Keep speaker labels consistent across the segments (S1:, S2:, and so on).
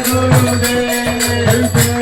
S1: Gurudev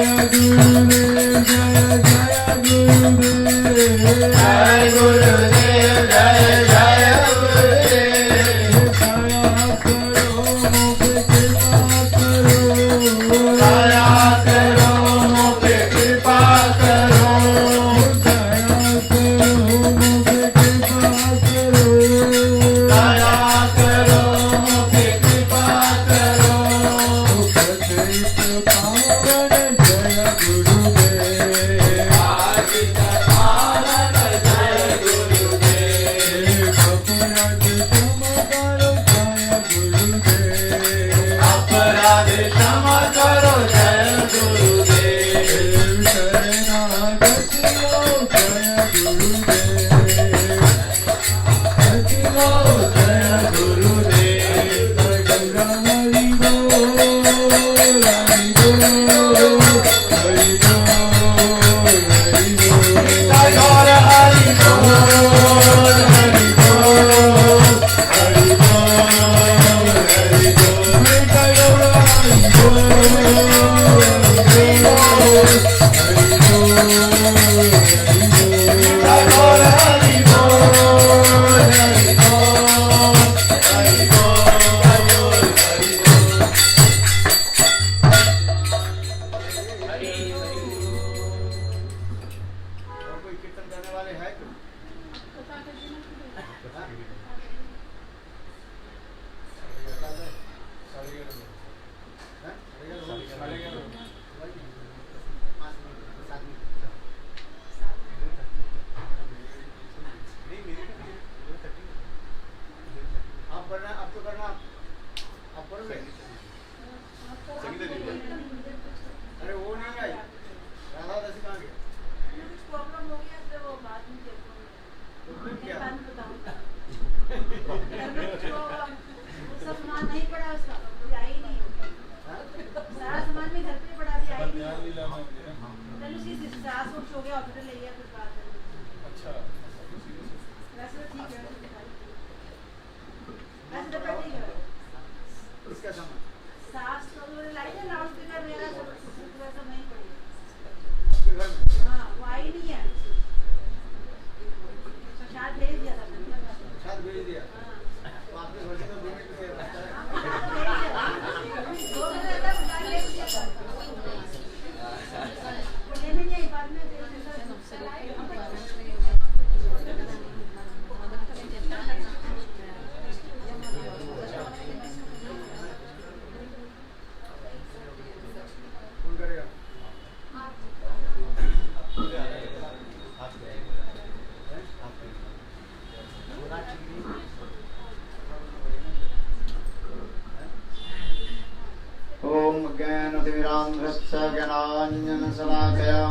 S1: ज्ञानाञ्जनशलाकया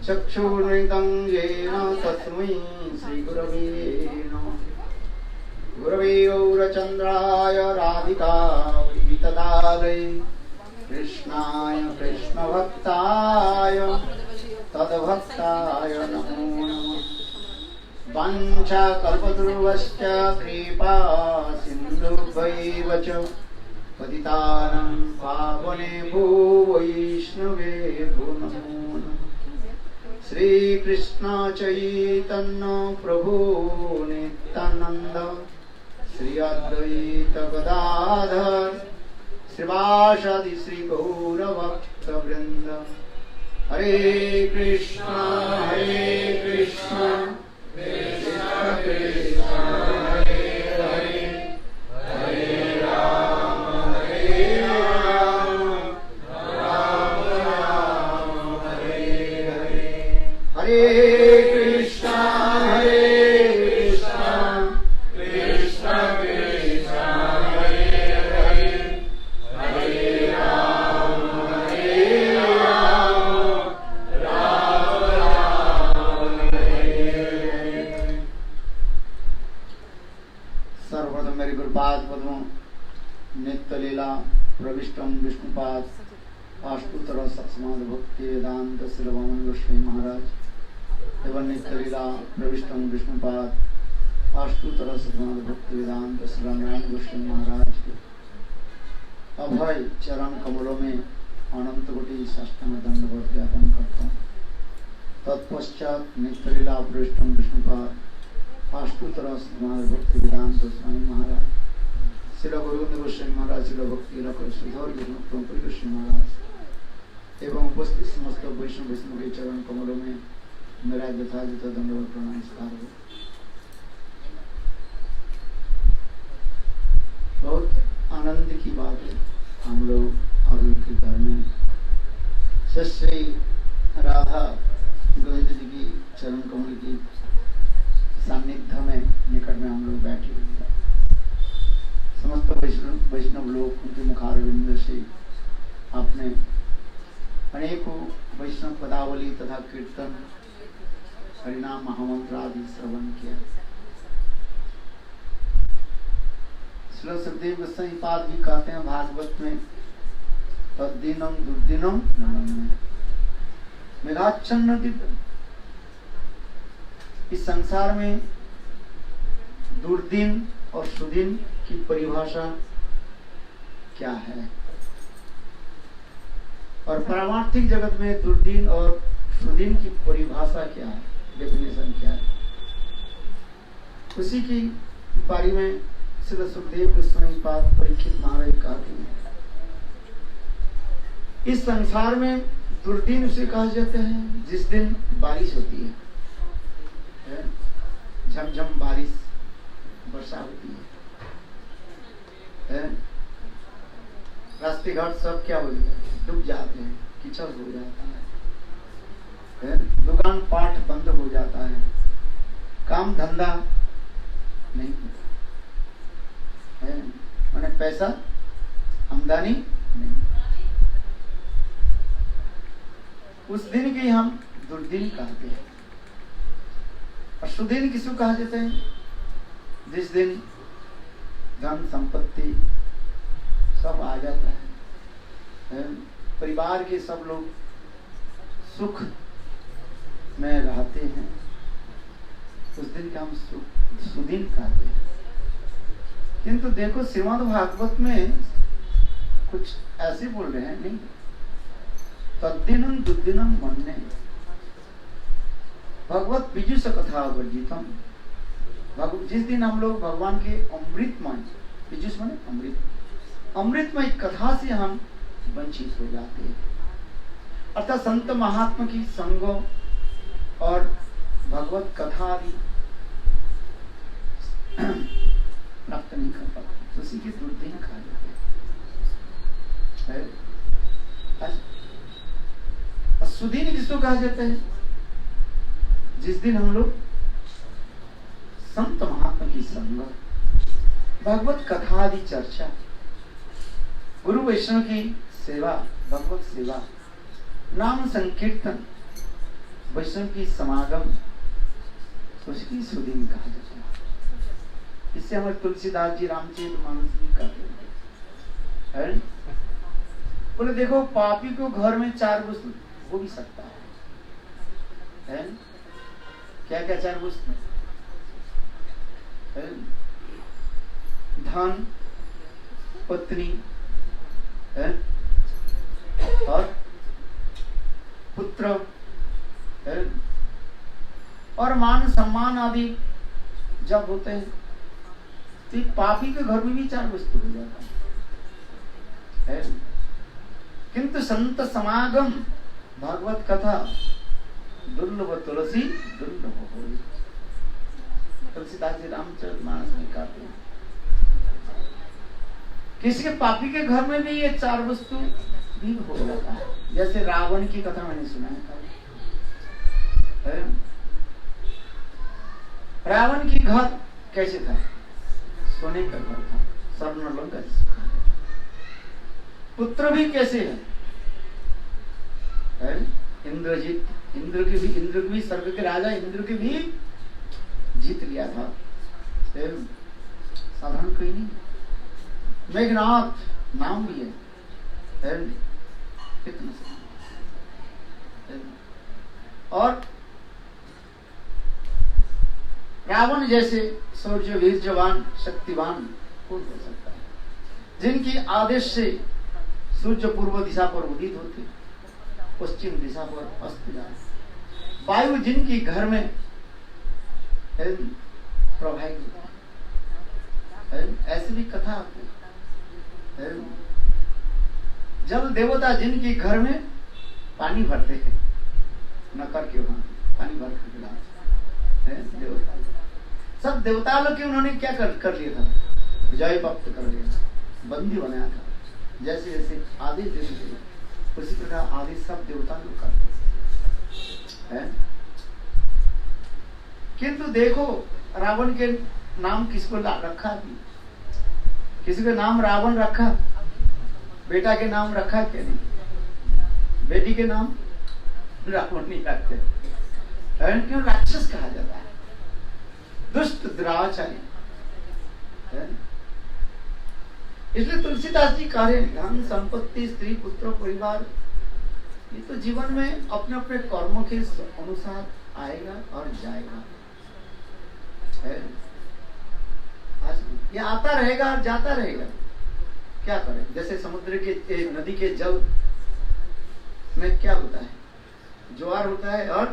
S1: चक्षुर्मृतं येन तस्मै श्रीगुरवे नमः। गुरवे गौरचन्द्राय राधिकायै तदालये कृष्णाय कृष्णभक्ताय तद्भक्ताय नमो नमः। वाञ्छाकल्पतरुश्च कृपा सिन्धुभैव च पतितानां पावनेभ्यो वैष्णवेभ्यो नमो नमः। श्रीकृष्ण चैतन्य प्रभु नित्यानन्द श्री अद्वैत गदाधर श्रीवासादि श्री गौरभक्तवृन्द। हरे कृष्ण कृष्ण कृष्ण हरे हरे हरे राम राम राम हरे हरे। हरे कृष्ण कृष्ण कृष्ण हरे हरे हरे राम राम राम हरे हरे। सर्वप्रथम मेरे गुरुपाद पद्मों नित्य लीला प्रविष्टम विष्णुपाद अष्टोत्तर सत्समाद भक्ति वेदांत श्री वामन गोस्वामी महाराज एवं नित्य लीला प्रविष्टम विष्णुपाद अष्टोत्तर सत्समाद भक्ति वेदांत श्री रामायण गोस्वामी महाराज के अभय चरण कमलों में अनंत कोटि साष्टांग दंडवत ज्ञापन करता हूँ। तत्पश्चात नित्य लीला प्रविष्टम विष्णुपाद अष्टोत्तर सत्समाद भक्ति वेदांत स्वामी महाराज श्री गोविंद गोस्वामी महाराज श्री भक्ति श्रीधर विष्णु गोस्वामी महाराज एवं उपस्थित समस्त वैष्णव के चरण कमलों में मेरा यथायथ दंडवत प्रणाम हो। बहुत आनंद की बात है, हम लोग अभी के घर में श्री राधा गोविंद जी की चरण कमल की सान्निध्य में निकट में हम लोग बैठे हुए हैं। समस्त वैष्णव लोग उनके मुखारविंद से आपने अनेकों वैष्णव पदावली तथा कीर्तन हरिनाम महामंत्र आदि श्रवण किया। श्री सुखदेव गोस्वामी पाद भी कहते हैं भागवत में तद्दिनम दुर्दिनम नमः मेघाच्छन्न दिव्य। इस संसार में दुर्दिन और सुदिन की परिभाषा क्या है और पारमार्थिक जगत में दुर्दिन और सुदिन की परिभाषा क्या है, डेफिनेशन क्या है, उसी की बारे में श्री सुखदेव गोस्वामी पाद परीक्षित महाराज कहते हैं। इस संसार में दुर्दिन उसे कहा जाता है जिस दिन बारिश होती है, झमझम बारिश वर्षा होती है, रास्ते घाट सब क्या हो जाता है, डूब जाते हैं, कीचड़ हो जाता है, दुकान पाठ बंद हो जाता है, काम धंधा नहीं है, मैंने पैसा आमदनी नहीं। उस दिन के हम दुर्दिन कहते हैं। और सुदिन किसको कहा जाता है? जिस दिन धन संपत्ति सब आ जाता है, परिवार के सब लोग सुख में रहते हैं उस दिन का हम सुदिन कहते हैं। किंतु देखो श्रीमद् भागवत में कुछ ऐसे बोल रहे हैं, नहीं तद्दिनम दुर्दिनम मन्ने भगवत बीजुष कथा वर्जितम। जिस दिन हम लोग भगवान के अमृतमय, बीजुष माने अमृत, अमृतमय कथा से हम वंचित हो जाते हैं, अर्थात संत महात्मा की संग और भगवत कथा आदि प्राप्त नहीं कर पाते, तो उसी के दुर्दिन कहा जाते हैं। सुदीन किसको कहा जाता है? जिस दिन हम लोग संत महात्मा की संग, भगवत कथा आदि चर्चा, गुरु वैष्णव की सेवा, भगवत सेवा, नाम संकीर्तन, वैष्णव की समागम, उसकी सुदीन कहा जाता है। इससे हमारे तुलसीदास जी रामचरितमानस भी कहते हैं। बोले देखो पापी को घर में 4 वस्तु हो भी सकता है? क्या क्या 4 वस्तु? धन, पत्नी और पुत्र और मान सम्मान आदि जब होते हैं, तो पापी के घर में भी 4 वस्तु हो जाता है। किंतु संत समागम, भागवत कथा, दुर्लभ तुलसी दुर्लभ हो। तुलसीदास जी रामचरितमानस में कहते हैं किसी के पापी के घर में भी ये 4 वस्तु भी हो जाता है। जैसे रावण की कथा मैंने सुना है। रावण की घर कैसे था? सोने का घर था, स्वर्णलंका जिसको। पुत्र भी कैसे है? इंद्रजीत, इंद्र के भी स्वर्ग के राजा इंद्र के भी जीत लिया था, साधारण कोई नहीं। मेघनाथ नाम भी है, कितना और रावण जैसे शौर्य वीरजवान शक्तिवान कौन हो सकता है? जिनकी आदेश से सूर्य पूर्व दिशा पर उदित होते, पश्चिम दिशा पर अस्त जाते, वायु जिनकी घर में प्रवाहित होता है, ऐसी भी कथा आती है। जल देवता जिनके घर में पानी भरते हैं, न करके वहां पानी भर कर देवता, सब देवता लोग के उन्होंने क्या कर लिया था? विजय प्राप्त कर लिया था, बंदी बनाया था। जैसे जैसे आदेश देते थे उसी प्रकार आदेश सब देवता लोग करते हैं। किंतु देखो रावण के नाम किसको रखा थी? किसी का नाम रावण रखा? बेटा के नाम रखा क्या? नहीं। बेटी के नाम रावण नहीं रखते, क्यों? राक्षस कहा जाता है, दुष्ट दुराचारी। इसलिए तुलसीदास जी कह रहे हैं धन संपत्ति स्त्री पुत्र परिवार ये तो जीवन में अपने अपने कर्मों के अनुसार आएगा और जाएगा। ये आता रहेगा और जाता रहेगा। क्या करें? जैसे समुद्र के नदी के जल में क्या होता है? ज्वार होता है और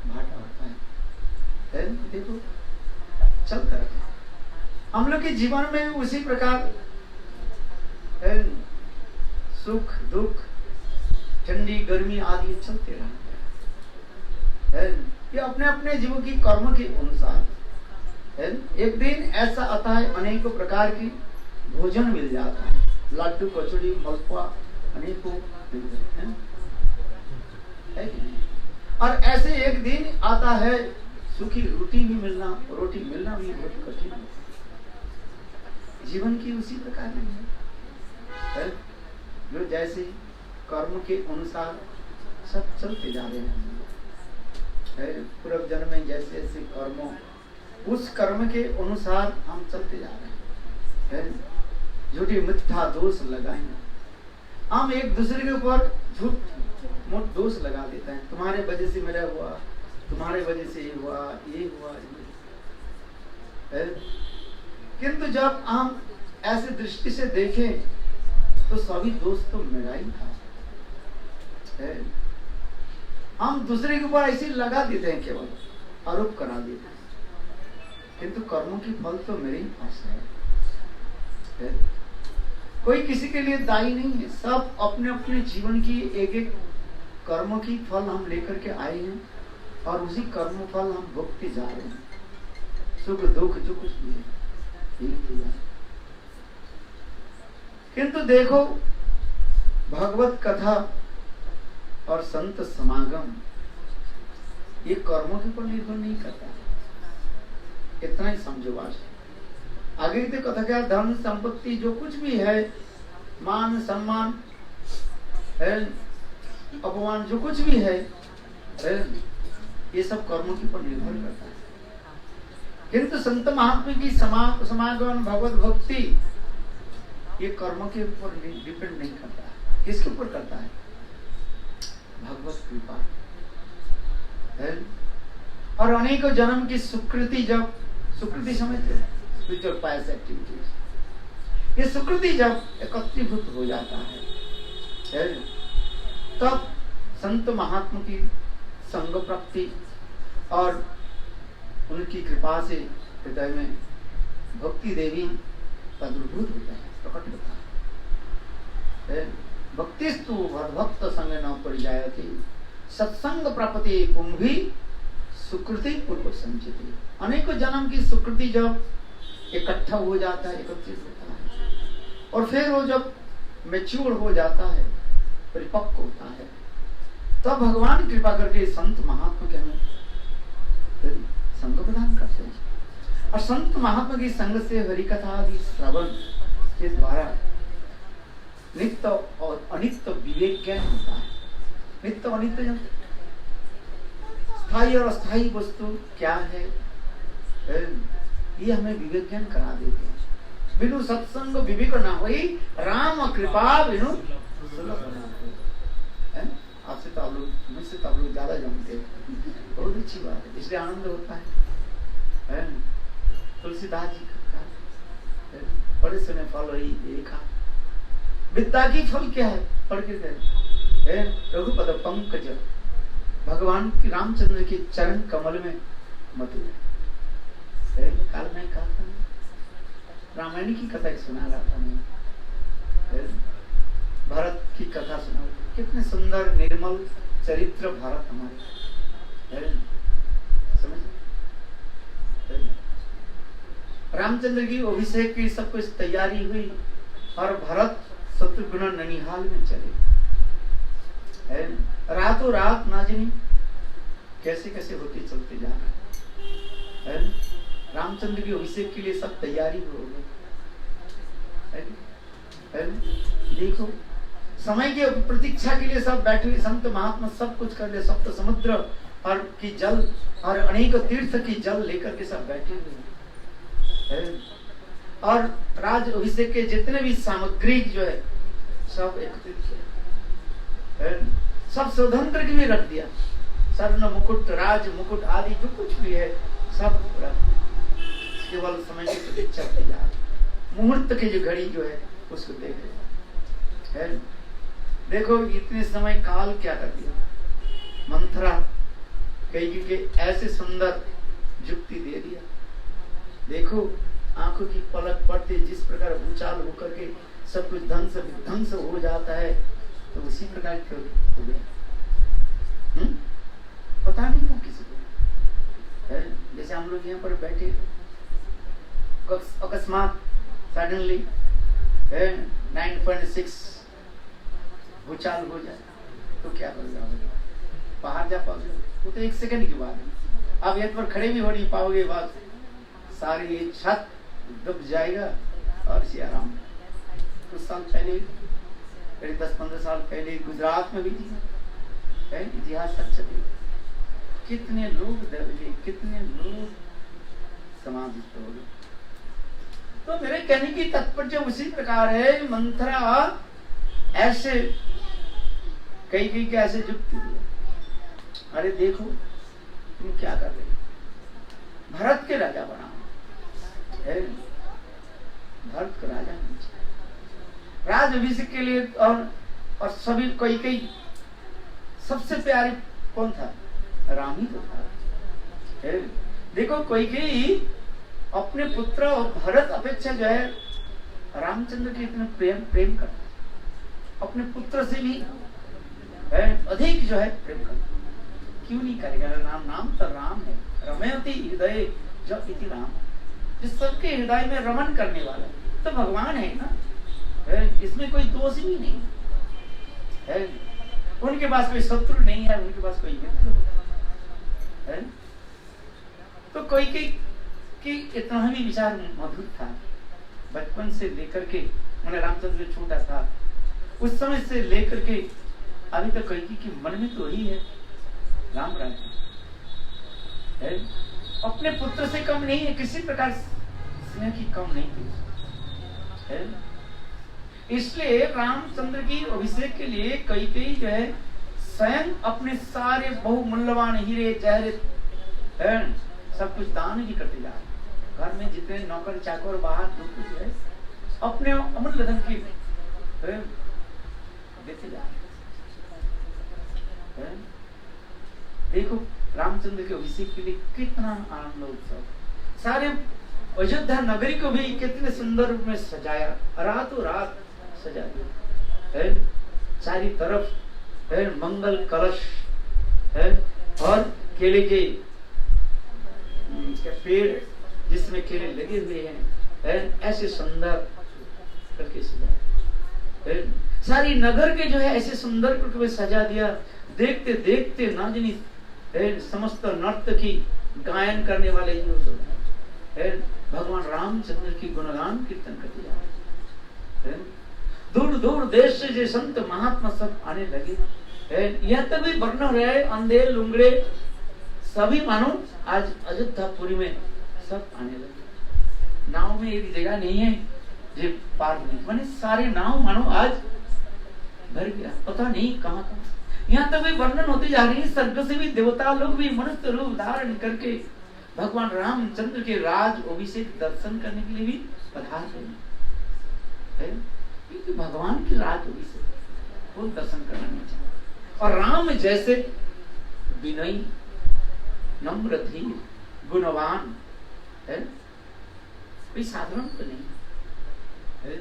S1: भाटा होता है। देखो चलता रहता है। हम लोग के जीवन में उसी प्रकार सुख दुख ठंडी गर्मी आदि चलते रहते हैं। ये अपने अपने जीवन की कर्म के अनुसार एक दिन ऐसा आता है अनेकों प्रकार की भोजन मिल जाता है, लड्डू कचौड़ी मलपुआ अनेकों मिल जाते हैं। और ऐसे एक दिन आता है सूखी रोटी भी मिलना, रोटी मिलना भी बहुत कठिन है। जीवन की उसी प्रकार नहीं है, जो जैसे कर्म के अनुसार सब चलते जा रहे हैं। पूर्व जन्म में जैसे जैसे कर्मों उस कर्म के अनुसार हम चलते जा रहे हैं। झूठी मिथ्या दोष लगाएंगे हम एक दूसरे के ऊपर, झूठ मोट दोष लगा देता है, तुम्हारे वजह से मेरा हुआ, तुम्हारे वजह से ये हुआ, ये हुआ, ये। किंतु जब हम ऐसे दृष्टि से देखें तो सभी दोष तो मेरा ही था। हम दूसरे के ऊपर ऐसे लगा देते हैं, केवल आरोप करा देते हैं, किंतु कर्मों की फल तो मेरे ही पास है। कोई किसी के लिए दायी नहीं है, सब अपने अपने जीवन की एक एक कर्मों की फल हम लेकर के आए हैं और उसी कर्म फल हम भुगते जा रहे हैं। सुख दुख जो कुछ भी है किंतु देखो, भगवत कथा और संत समागम ये कर्मों के ऊपर निर्भर नहीं करता, इतना ही समझो। बात आगे की कथा क्या, धन संपत्ति जो कुछ भी है, मान सम्मान है, अपमान जो कुछ भी है, ये सब कर्मों के ऊपर निर्भर करता है। किंतु संत महात्मा की समागम भगवत भक्ति ये कर्मों के ऊपर डिपेंड नहीं करता है। किसके ऊपर करता है? भगवत कृपा है। और अनेकों जन्म की सुकृति, जब सुकृति समझते हैं, स्पिरिचुअल पायस एक्टिविटीज, ये सुकृति जब एकत्रीभूत हो जाता है तब संत महात्मा की संग प्राप्ति और उनकी कृपा से हृदय में भक्ति देवी प्रादुर्भूत होता है, प्रकट होता है। भक्तिस्तु भक्त संग न परिजायते, सत्संग प्राप्ति पुंभी सुकृति पूर्व संचिति। अनेकों जन्म की सुकृति जब इकट्ठा हो जाता है, एकत्रित होता है, और फिर वो जब मैच्योर हो जाता है, परिपक्व होता है, तब भगवान कृपा करके संत महात्मा के हमें संग प्रदान करते हैं। और संत महात्मा की संग से हरिकथा आदि श्रवण के द्वारा नित्य और अनित्य विवेक ज्ञान होता है। नित्य अनित्य, स्थायी और अस्थायी वस्तु क्या है, ये हमें विवेक ज्ञान करा देते हैं। बिनु सत्संग विवेक ना होई, राम कृपा बिनु सुलभ ना होई। आपसे तो आप लोग, मुझसे तो आप लोग ज्यादा जानते हैं, बहुत अच्छी बात है, इसलिए आनंद होता है। तुलसीदास जी का बड़े सुने फल वही देखा, विद्या की फल क्या है पढ़ के गए, रघुपद पंकज, भगवान की रामचंद्र के चरण कमल में मत काल में कहा था, रामायण की कथा सुना रहा था मैं, भरत की कथा सुना, कितने सुंदर निर्मल चरित्र भरत हमारे, समझ? रामचंद्र की अभिषेक की सब कुछ तैयारी हुई और भरत शत्रुघ्न ननिहाल में चले, रातों रात ना जाने कैसे कैसे होते चलते जा रहे हैं। रामचंद्र की अभिषेक के लिए सब तैयारी हो गई। देखो, समय की प्रतीक्षा के लिए सब बैठे हुए संत महात्मा सब कुछ कर ले, सप्त समुद्र और की जल और अनेक तीर्थ की जल लेकर के सब बैठे हुए हैं। और राज अभिषेक के जितने भी सामग्री जो है सब एकत्रित किया, सब स्वतंत्र की भी रख दिया, स्वर्ण मुकुट, राज मुकुट आदि जो कुछ भी है सब केवल समय की प्रतीक्षा की जा रही, मुहूर्त की जो घड़ी जो है उसको देख रहे हैं। देखो इतने समय काल क्या कर दिया, मंथरा कई के ऐसे सुंदर जुक्ति दे दिया। देखो आंखों की पलक पड़ते जिस प्रकार भूचाल होकर के सब कुछ ध्वंस हो जाता है, तो उसी प्रकार क्यों हो गया, पता नहीं था किसी को। जैसे हम लोग यहाँ पर बैठे, अकस्मात सडनली 9.6 भूचाल हो जाए तो क्या कर जाओगे, बाहर जा पाओगे? वो तो एक सेकंड की बात है, आप यहाँ पर खड़े भी हो नहीं पाओगे, बात सारी छत दब जाएगा और इसी आराम। कुछ साल पहले, करीब 10-15 साल पहले गुजरात में भी थी, इतिहास अच्छा थी, कितने लोग दबे, कितने लोग समाधित हो गए। तो मेरे कहने की तात्पर्य उसी प्रकार है, मंथरा ऐसे कई कई के ऐसे जुक्ति दिया, अरे देखो तुम क्या कर रहे हो, भरत के राजा बनाओ, भरत को राजा नहीं चाहिए। राज अभिषेक के लिए और सभी कई कई सबसे प्यारे कौन था, राम ही तो था। देखो कोई कई अपने पुत्र और भरत अपेक्षा जो है रामचंद्र के इतना प्रेम करता, अपने पुत्र से भी अधिक जो है प्रेम करता। क्यों नहीं करेगा, नाम तो राम है, रमयति हृदय जो इति राम, जिस सबके हृदय में रमन करने वाला तो भगवान है ना, इसमें कोई दोष भी नहीं है। उनके पास कोई शत्रु नहीं है, उनके पास कोई मित्र है। तो कोई कि इतना भी विचार मधुर था, बचपन से लेकर के, मैंने रामचंद्र छोटा था उस समय से लेकर के अभी तक कोई की मन में तो ही है राम राज्य है, अपने पुत्र से कम नहीं है, किसी प्रकार स्नेह की कम नहीं थी है। इसलिए रामचंद्र की अभिषेक के लिए कई कई जो है स्वयं अपने सारे बहुमूल्यवान हीरे जहरे सब कुछ दान भी करते जा रहे, घर में जितने नौकर चाकर बाहर जो कुछ है अपने अमूल्य धन की देते जा रहे। देखो रामचंद्र के अभिषेक के लिए कितना आनंद उत्सव, सारे अयोध्या नगरी को भी कितने सुंदर रूप में सजाया, रातों रात सजा दिया, चारी तरफ है मंगल कलश है और केले के पेड़ जिसमें केले लगे हुए हैं, ऐसे सुंदर करके सजाया, सारी नगर के जो है ऐसे सुंदर करके सजा दिया। देखते देखते नाजनी समस्त नर्तकी गायन करने वाले जो है भगवान रामचंद्र की गुणगान कीर्तन करते जा रहे, दूर दूर देश से जो संत महात्मा सब आने लगे, यह तक भी वर्णन हो रहा है, अंधे लुंगड़े सभी मानो आज अयोध्यापुरी में सब आने लगे। नाव में एक जगह नहीं है जो पार नहीं, माने सारे नाव मानो आज भर गया, पता नहीं कहाँ कहाँ। यहाँ तक भी वर्णन होती जा रही है, स्वर्ग से भी देवता लोग भी मनुष्य रूप धारण करके भगवान रामचंद्र के राज अभिषेक दर्शन करने के लिए भी पधार रहे हैं, क्योंकि भगवान की राज अभिषेक वो दर्शन करना नहीं चाहते। और राम जैसे विनयी नम्र धीर गुणवान है कोई साधारण तो नहीं है,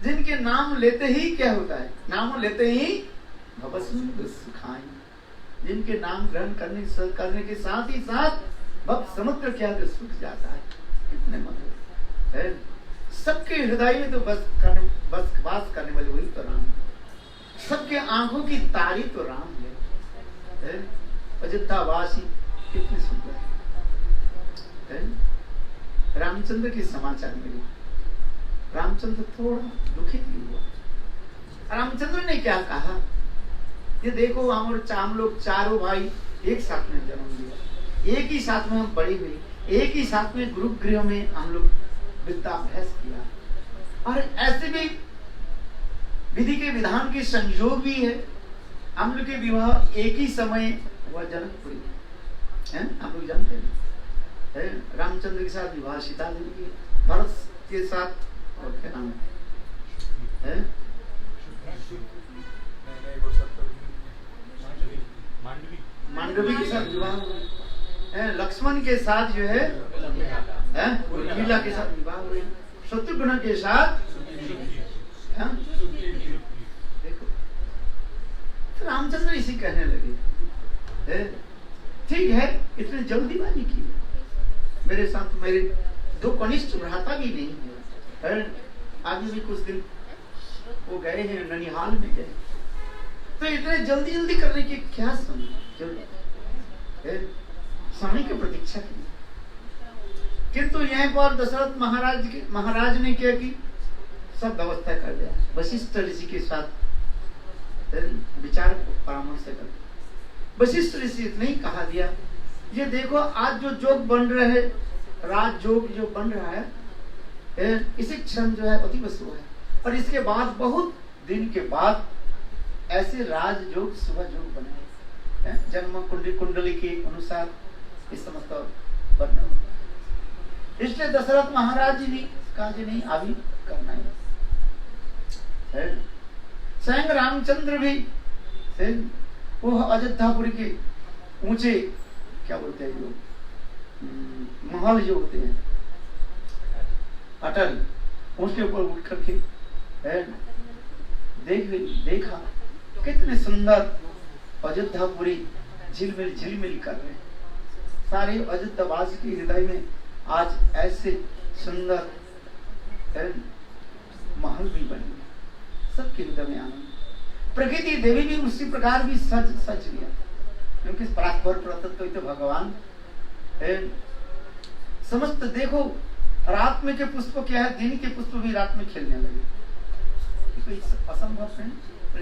S1: जिनके नाम लेते ही क्या होता है, नाम लेते ही भवसुंद सुखाई, जिनके नाम ग्रहण करने के साथ ही साथ भक्त समुद्र क्या सुख जाता है, कितने मधुर है। सबके हृदय में तो बस वास करने वाले वही तो राम है, सबके आंखों की तारी तो राम है। अयोध्या वासी कितने सुंदर है। रामचंद्र के समाचार मिले, रामचंद्र थोड़ा दुखित भी हुआ। रामचंद्र ने क्या कहा, ये देखो हम लोग चारों भाई एक साथ में जन्म लिया, एक ही साथ में हम बड़े हुए, एक ही साथ में गुरु गृह में हम लोग विद्याभ्यास किया, और ऐसे भी विधि के विधान के संयोग भी है। हम लोग के विवाह एक ही समय हुआ जनकपुरी है, हम लोग जानते हैं। रामचंद्र के साथ विवाह सीता देवी के, भरत के साथ और क्या नाम है मांडवी के साथ विवाह हुआ, लक्ष्मण के साथ जो है उर्मिला के साथ विवाह हुए, शत्रुघ्न के साथ देखो। तो रामचंद्र इसी कहने लगे, ठीक है इतने जल्दीबाजी की, मेरे साथ मेरे दो कनिष्ठ भ्राता भी नहीं है, आगे भी कुछ दिन वो गए हैं ननिहाल में गए, तो इतने जल्दी जल्दी करने की क्या समय की प्रतीक्षा की। किंतु यहाँ पर दशरथ महाराज ने क्या की, सब व्यवस्था कर दिया, वशिष्ठ ऋषि के साथ विचार परामर्श कर। वशिष्ठ ऋषि इतना ही कहा दिया, ये देखो आज जो जोग बन रहे है, राज जोग जो बन रहा है, इसी क्षण जो है अति वस्तु है, और इसके बाद बहुत दिन के बाद ऐसे राजयोग शुभ योग बनाए, जन्म कुंडली के अनुसार इस समस्त वर्णन। इसलिए दशरथ महाराज जी ने कहा जी नहीं अभी करना है। स्वयं रामचंद्र भी वो अयोध्यापुरी के ऊंचे क्या बोलते हैं जो महल जो होते हैं अटल, उसके ऊपर उठ करके देखा कितने सुंदर अयोध्यापुरी झिलमिल कर रहे हैं। सारे अयोध्यावासी के हृदय में आज ऐसे सुंदर महल भी बने, सबके हृदय में आनंद। प्रकृति देवी भी उसी प्रकार भी सच लिया, क्योंकि परात्पर प्रतत्व तो भगवान समस्त। देखो रात में के पुष्प क्या है, दिन के पुष्प भी रात में खेलने लगे, कोई असंभव नहीं,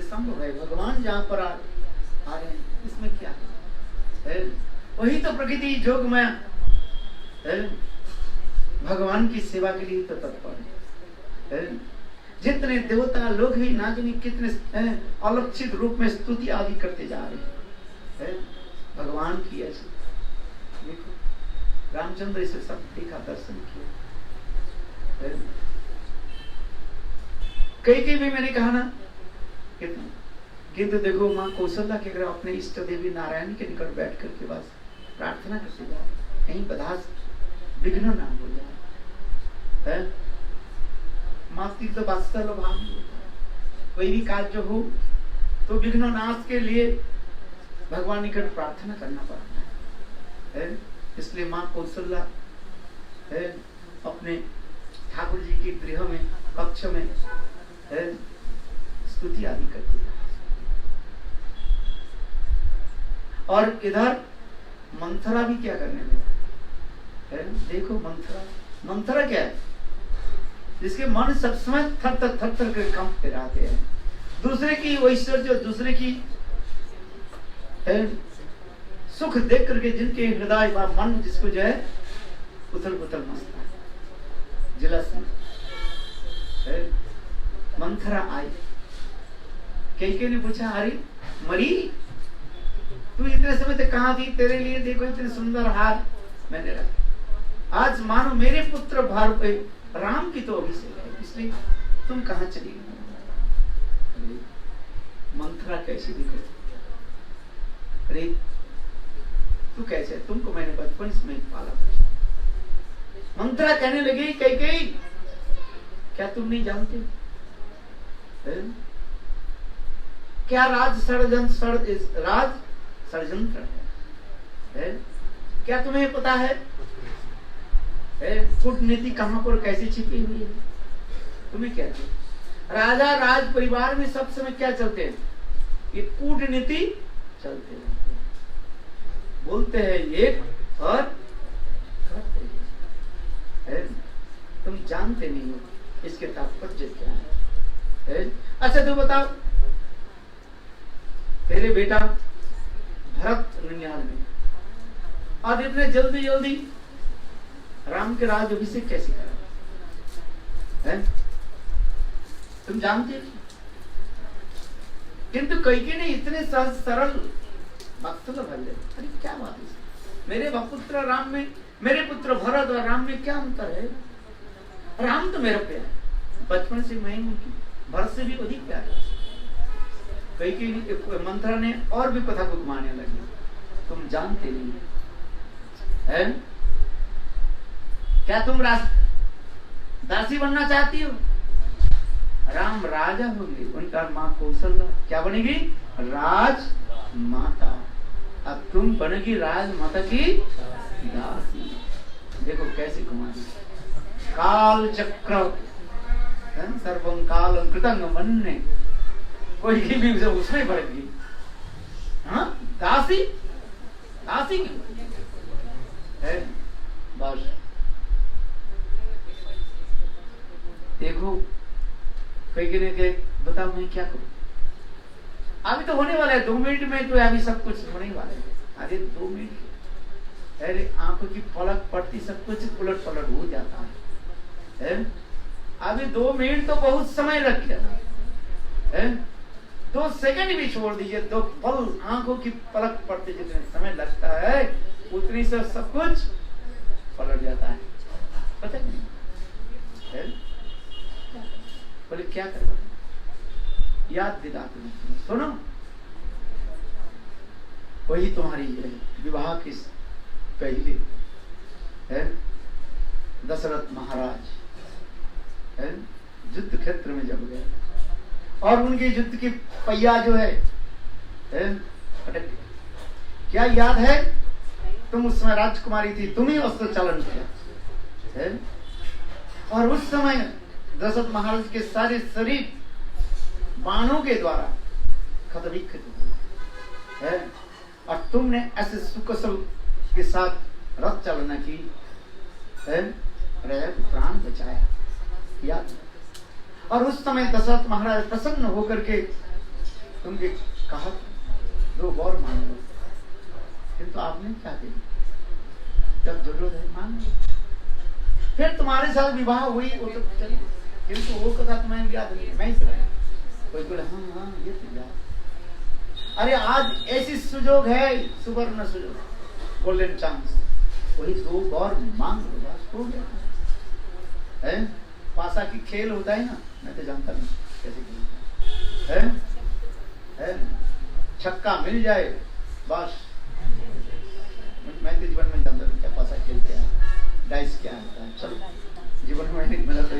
S1: संभव है। भगवान जहाँ पर आ रहे हैं इसमें क्या है? वही तो प्रकृति जोग में भगवान की सेवा के लिए तो तत्पर है। जितने देवता लोग भी ना जाने कितने अलक्षित रूप में स्तुति आदि करते जा रहे हैं भगवान की। ऐसे देखो रामचंद्र इसे सब देखा, दर्शन किया। कई भी मैंने कहा ना कितना, किंतु देखो माँ कौशल्या के अगर अपने इष्ट देवी नारायण के निकट बैठ करके बस प्रार्थना करते जाओ, कहीं बधास विघ्न ना हो जाए। मास्तिक तो वास्तव भाव कोई भी कार्य हो तो विघ्न नाश के लिए भगवान निकट प्रार्थना करना पड़ता है। इसलिए माँ कौशल्या अपने ठाकुर जी के गृह में कक्ष में स्तुति आदि करती है। और इधर मंथरा भी क्या करने लगे, देखो मंथरा क्या है, जिसके मन सब समय थर थर कर कंपते रहते हैं। दूसरे की ऐश्वर्य, दूसरे की सुख देख करके जिनके हृदय व मन जिसको जो है उथल पुथल मचता है, जलस में। मंथरा आई, कई ने पूछा अरे मरी तू इतने समय तक कहाँ थी? तेरे लिए देखो इतने सुंदर हार मैंने रखा, आज मानो मेरे पुत्र भार पे राम की तो अभिषेक है, इसलिए तुम कहाँ चली गई? मंथरा कैसी दिखो, अरे तू कैसे, तुमको मैंने बचपन में पाला। मंथरा कहने लगी कई क्या तुम नहीं जानते क्या राज षड्यंत्र है? क्या तुम्हें पता है कूटनीति कहां पर कैसे छिपी हुई है? तुम्हें क्या है? राजा राज परिवार में सब समय क्या चलते हैं? ये कूटनीति चलते हैं, बोलते हैं एक और करते हैं। तुम जानते नहीं हो इसके तात्पर्य क्या है। अच्छा तू बताओ, तेरे बेटा भरत 99 में और इतने जल्दी राम के राज अभिषेक कैसे करा है? तुम जानते हो? किंतु कैकेयी ने इतने सहज सरल भक्त भर ले, अरे क्या बात है, मेरे पुत्र राम में, मेरे पुत्र भरत और राम में क्या अंतर है? राम तो मेरा प्यार, बचपन से मैं उनकी भरत से भी अधिक प्यार है। कैकेयी मंथरा ने और भी कथा को घुमाने लगी, तुम जानते नहीं है? क्या तुम दासी बनना चाहती हो? राम राजा होंगे, उनका माँ कौशल्या क्या बनेगी? राज माता। अब तुम बनेगी राज माता की दासी। देखो कैसे घुमा दी। काल चक्र सर्वं कालं कृतं मन्ये, कोई भी उसमें बढ़ गई। हाँ दासी क्यों है? बस देखो कैकेयी ने बता मैं क्या करूं? अभी तो होने वाला है 2 मिनट में, तो अभी सब कुछ होने वाला है। अरे 2 मिनट, अरे आंखों की पलक पड़ती सब कुछ उलट पलट हो जाता है। अभी 2 मिनट तो बहुत समय लग गया है। 2 सेकंड भी छोड़ दीजिए, 2 पल, आंखों की पलक पड़ते जितने समय लगता है उतनी से सब कुछ पलट जाता है, पता नहीं है? बोले क्या करो, याद दिलाते हैं, सुनो वही तुम्हारी है विवाह की पहले है दशरथ महाराज है युद्ध क्षेत्र में जब गए और उनके युद्ध की पहिया जो है अटक, क्या याद है? तुम उस समय राजकुमारी थी, तुम ही अस्त्र चालन किया है? और उस समय दशरथ महाराज के सारे शरीर बाणों के द्वारा खतविक्षत हुए है और तुमने ऐसे सुकुशल के साथ रथ चालना की है, राजा को प्राण बचाया, याद? और उस समय दशरथ महाराज प्रसन्न होकर के तुमके कहा 2 वर मांग लो, किंतु आपने क्या किया? जब जरूरत है मांग लो, फिर तुम्हारे साथ विवाह हुई वो तो चली, किंतु वो कथा तुम्हें याद नहीं, मैं ही सुनाया। कोई बोले हाँ ये तो याद। अरे आज ऐसी सुजोग है, सुवर्ण सुजोग, गोल्डन चांस, वही 2 वर मांग लो, बस हो गया है। पासा की खेल होता है ना, मैं तो जानता नहीं कैसे खेलता है? छक्का मिल जाए बस, मैं तो जीवन में जानता नहीं क्या पासा खेलते हैं, डाइस क्या होता है, चलो जीवन में नहीं मिला तो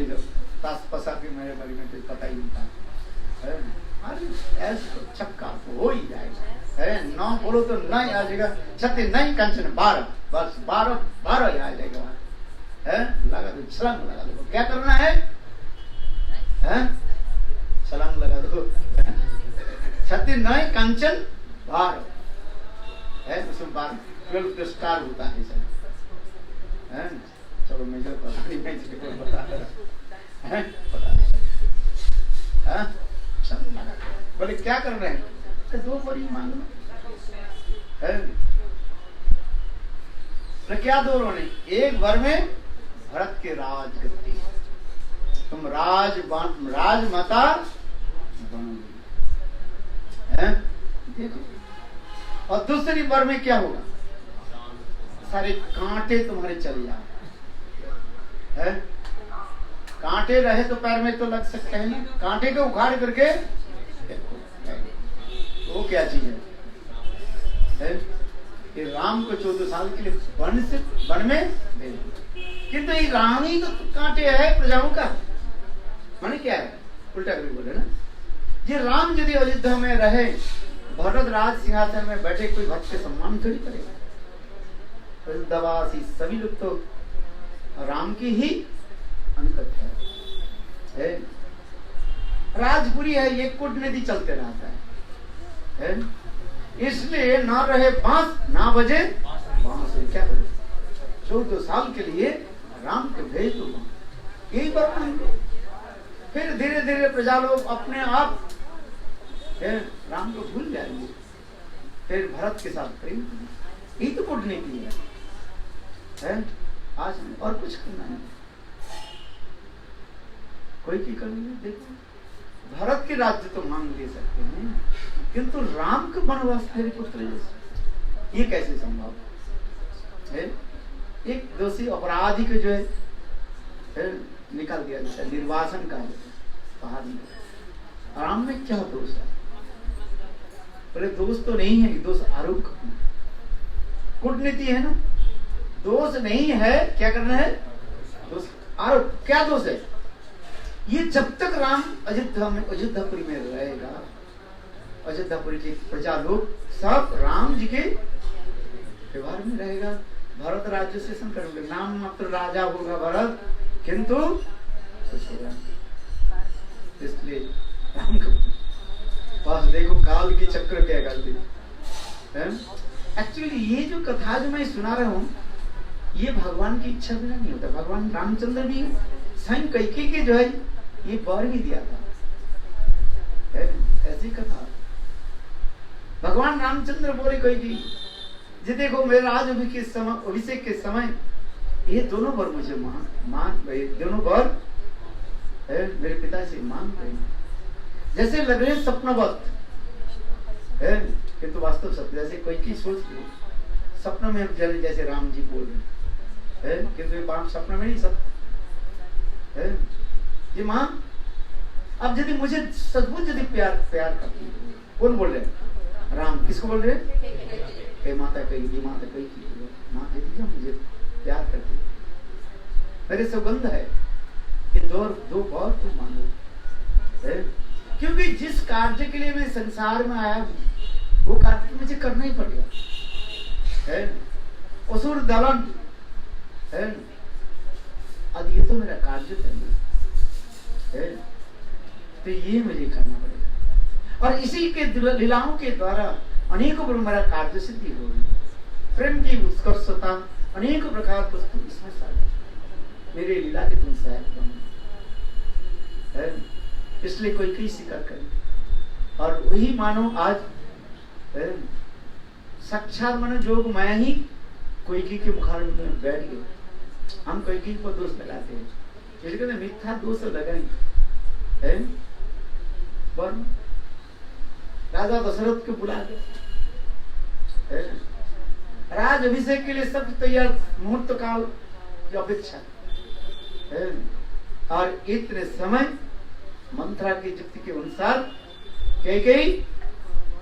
S1: ताश पसा के मेरे बारे में तो पता ही नहीं था। अरे ऐसे छक्का तो हो ही जाएगा है, 9 बोलो तो 9 आ जाएगा, 36 नहीं कंचन 12, बस 12 ही आ जाएगा है। लगा दो, छलांग लगा दो, क्या करना है? छलांग लगा दो, 36 नहीं कंचन 12 है, उसमें 12 स्टार होता है सर। चलो मुझे पता नहीं, मैं बता रहा है, बोले क्या कर रहे हैं? तो 2 वर मांग लो है। तो क्या 2 ने? 1 वर में भरत के राजगद्दी, तुम राजमाता बनोगी है, देखो। और दूसरी वर में क्या होगा? सारे कांटे तुम्हारे चले जाए है, कांटे रहे तो पैर में तो लग सकते हैं ना, कांटे को उखाड़ करके देखो वो क्या चीज है? ये राम को 14 साल के लिए वन में भेज, किंतु ये राम ही तो कांटे है प्रजाओं का, माने क्या है? उल्टा करके बोले ना, ये राम यदि अयोध्या में रहे, भरत राज सिंहासन में बैठे, कोई भक्त के सम्मान थोड़ी करेगा? दवासी सभी लोग तो राम की ही अंकत है। राजपुरी है, ये कूटनीति चलते रहता है? इसलिए ना रहे बांस ना बजे बांसुरी, क्या करें? 14 साल के लिए राम के भेज दो, यही बात है। फिर धीरे धीरे प्रजा लोग अपने आप राम को भूल जाएंगे, फिर भरत के साथ प्रेम, यही तो कूटनीति है। आज और कुछ करना है, कोई की करेंगे? देखो भरत के राज्य तो मांग ले सकते हैं, किंतु राम के वनवास मेरे पुत्र जैसे, ये कैसे संभव है? एक दोषी अपराधी को जो है निकाल दिया जाता है, निर्वासन का बाहर निकल। राम में क्या दोष है? बोले दोष तो नहीं है, दोष आरोप करना, कूटनीति है ना, दोष नहीं है। क्या करना है? दोष आरोप। क्या दोष है? ये जब तक राम अयोध्यापुरी में रहेगा, अयोध्यापुरी के प्रजा लोग सब राम जी के व्यवहार में रहेगा। भरत राज्य से संकर होगा, नाम मात्र राजा होगा भरत, किंतु कुछ होगा। इसलिए राम का बस देखो काल की चक्र क्या कर दी। एक्चुअली ये जो कथा जो मैं सुना रहा हूँ, ये भगवान की इच्छा बिना नहीं होता। भगवान रामचंद्र भी स्वयं कैकेयी के जो है ये वर भी दिया था, ऐसी कथा। भगवान रामचंद्र बोले कैकेयी जी देखो मेरा आज अभिषेक के समय ये दोनों वर मुझे दोनों वर मेरे पिता से मांग रहे, जैसे लग रहे सपनवत, है, किंतु वास्तव सत्य। जैसे कोई की सोच सपनों में हम चले, जैसे राम जी बोल रहे हैं, किंतु ये बात सपनों में नहीं सत्य है। ये माँ अब यदि मुझे सचमुच यदि प्यार करती है, कौन बोल रहे हैं? राम। किसको बोल रहे हैं? माता कही, माता कही माँ यदि मुझे प्यार करती है, मेरे सौगंध है कि दो बार तुम मांगो है, क्योंकि जिस कार्य के लिए मैं संसार में आया हूँ वो कार्य मुझे करना ही पड़ेगा है। असुर दलन है, अब ये तो मेरा कार्य है, तो ये मुझे करना पड़ेगा। और इसी के लीलाओं के द्वारा अनेकों पर मेरा कार्य सिद्धि होगी। प्रेम की उत्कर्षता अनेक प्रकार वस्तु इसमें सारी मेरे लीला के तुम सहायक है, इसलिए कोई कई स्वीकार करे। और वही मानो आज साक्षात मानो जोग माया ही कोई के मुखार में बैठ गए। हम कोई को दोष लगाते हैं, इसलिए कहते मिथ्या दोष लगाएंगे है। राजा दशरथ को बुला के राज अभिषेक के लिए सब तैयार, मुहूर्त काल की अपेक्षा है। और इतने समय मंत्रा की युक्ति के अनुसार कैकेयी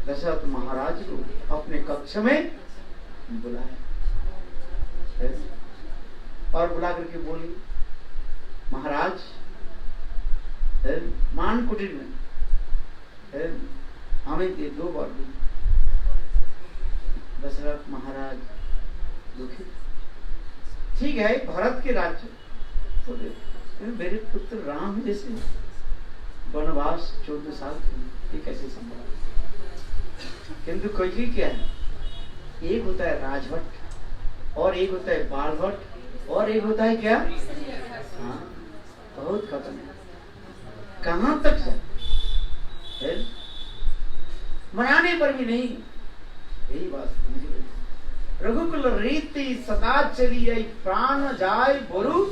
S1: दशरथ महाराज को अपने कक्ष में बुलाया और बुला करके बोली, महाराज मान कुटीर में हमें ये 2 बार दी। दशरथ महाराज दुखी, ठीक है भरत के राज्य तो मेरे पुत्र राम जैसे वनवास 14 साल के, ये कैसे संभव? किंतु कोई क्या है, एक होता है राजभट्ट और एक होता है बालभट्ट और एक होता है क्या, हाँ बहुत खत्म है। कहां तक जाए, मनाने पर भी नहीं। यही बात रघुकुल रीति सदा चली प्राण जाए बोरू,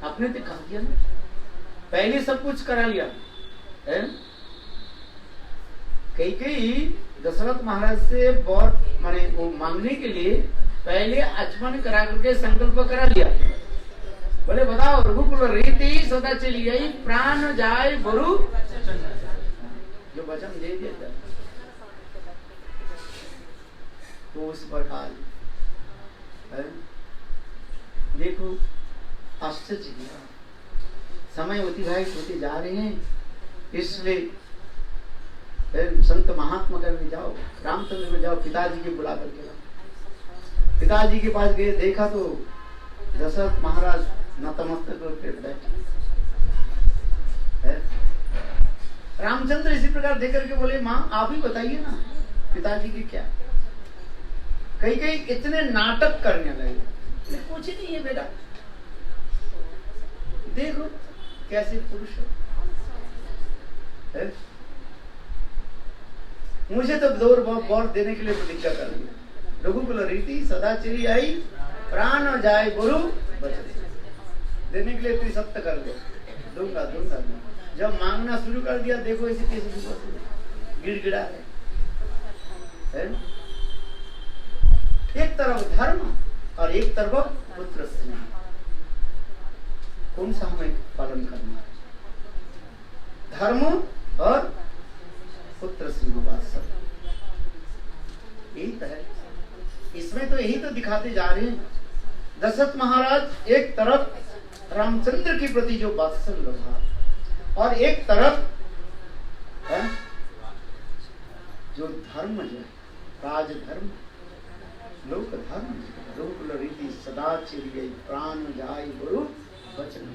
S1: आपने तो कहा दिया ना, पहले सब कुछ करा लिया है। कई दशरथ महाराज से बहुत माने वो मांगने के लिए पहले आचमन करा करके संकल्प करा लिया। बोले बताओ रघुकुल रीति सदा चली गई प्राण जाए बोरू, जो वचन दे दिया तो उस प्रकार देखो आश्चर्य किया। समय अतिबाहित होते जा रहे हैं, इसलिए संत महात्मा करने जाओ, रामचंद्र में जाओ, पिताजी के बुला करके लाओ। पिताजी के पास गए, देखा तो दशरथ महाराज नतमस्तक होकर बैठे। रामचंद्र इसी प्रकार देख करके बोले, माँ आप ही बताइए ना पिताजी की क्या। कई इतने नाटक करने लगे, कुछ ही नहीं है बेटा, देखो कैसे पुरुष है। मुझे तो दौर बहुत देने के लिए प्रतिज्ञा कर लिया। रघुकुल रीति सदा चली आई प्राण जाए गुरु देने के लिए त्रिसत्य कर दो, दूंगा। जब मांगना शुरू कर दिया, देखो इसे कैसे गिड़गिड़ा है। एक तरफ धर्म और एक तरफ पुत्र स्नेह, कौन सा हमें पालन करना है? धर्म और पुत्र सिंहवास, यही तो है। इसमें तो यही तो दिखाते जा रहे हैं। दशरथ महाराज एक तरफ रामचंद्र के प्रति जो वात्सल्य था और एक तरफ है जो धर्म जो राजधर्म लोक धर्म, रघुकुल रीति सदा चली गई प्राण जाय गुरु वचन।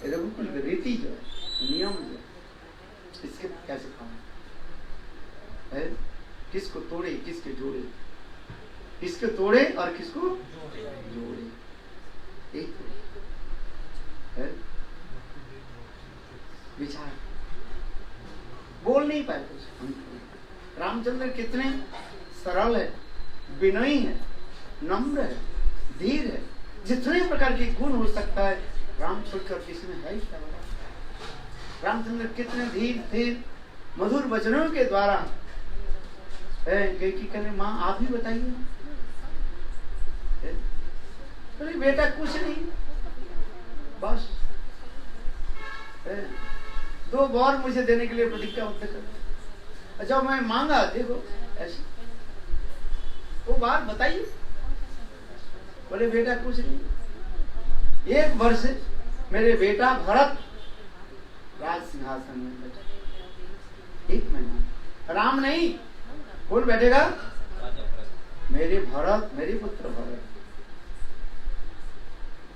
S1: रघुकुल रीति जो है, नियम जो है, इसके कैसे काम है? किसको तोड़े किसके जोड़े, किसके तोड़े और किसको जोड़े, एक है विचार। बोल नहीं पाए कुछ। रामचंद्र कितने सरल है, विनयी है, नम्र है, धीर है, जितने प्रकार के गुण हो सकता है राम छोड़कर किसमें है क्या? रामचंद्र कितने धीर थे, मधुर वचनों के द्वारा कहने माँ आप ही बताइए। बोले बेटा कुछ नहीं, बस 2 बार मुझे देने के लिए प्रतिज्ञाबद्ध कर। जब मैं मांगा देखो ऐसे, वो बात बताइए। बोले बेटा कुछ नहीं, 1 वर्ष मेरे बेटा भरत राज सिंहासन में बैठे, 1 महीना। राम नहीं, कौन बैठेगा? मेरे भरत, मेरे पुत्र भरत।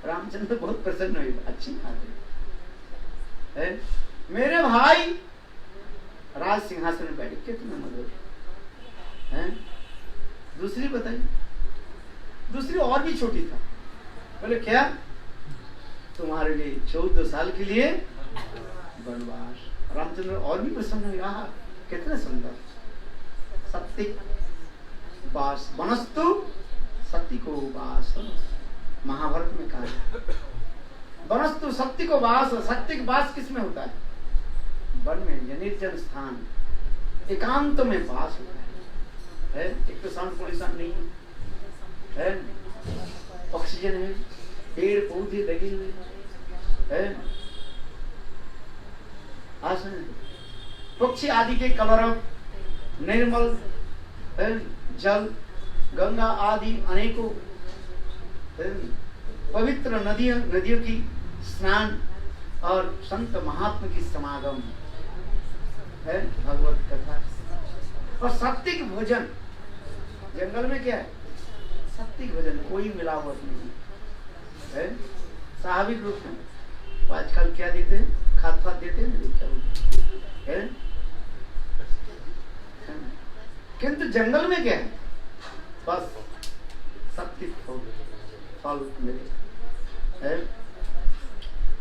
S1: रामचंद्र बहुत प्रसन्न हुए, अच्छी बात है। मेरे भाई राज सिंहासन में बैठे, कितना मधुर है। दूसरी बताइए, दूसरी और भी छोटी था। बोले क्या? तुम्हारे लिए 14 साल के लिए वनवास। रामचंद्र और भी प्रसन्न हुए, आहा कितना सुंदर। सत्य वास वनस्तु सत्य को वास, महाभारत में कहा वनस्तु सत्य को वास। सत्य का वास किस में होता है? वन में, निर्जन स्थान, एकांत में वास होता है। एक तो साउंड पोल्यूशन नहीं है, ऑक्सीजन है, पेड़ पौधे लगे हुए है, आसन, पक्षी आदि के कलरव, निर्मल जल, गंगा आदि अनेकों पवित्र नदियों की स्नान और संत महात्मा की समागम है, भगवत कथा और सात्विक भोजन। जंगल में क्या है? सात्विक भोजन, कोई मिलावट नहीं है, स्वाभाविक रूप में। आजकल क्या देते हैं? खाद देते हैं, किंतु जंगल में क्या है? बस सात्विक फल मिले है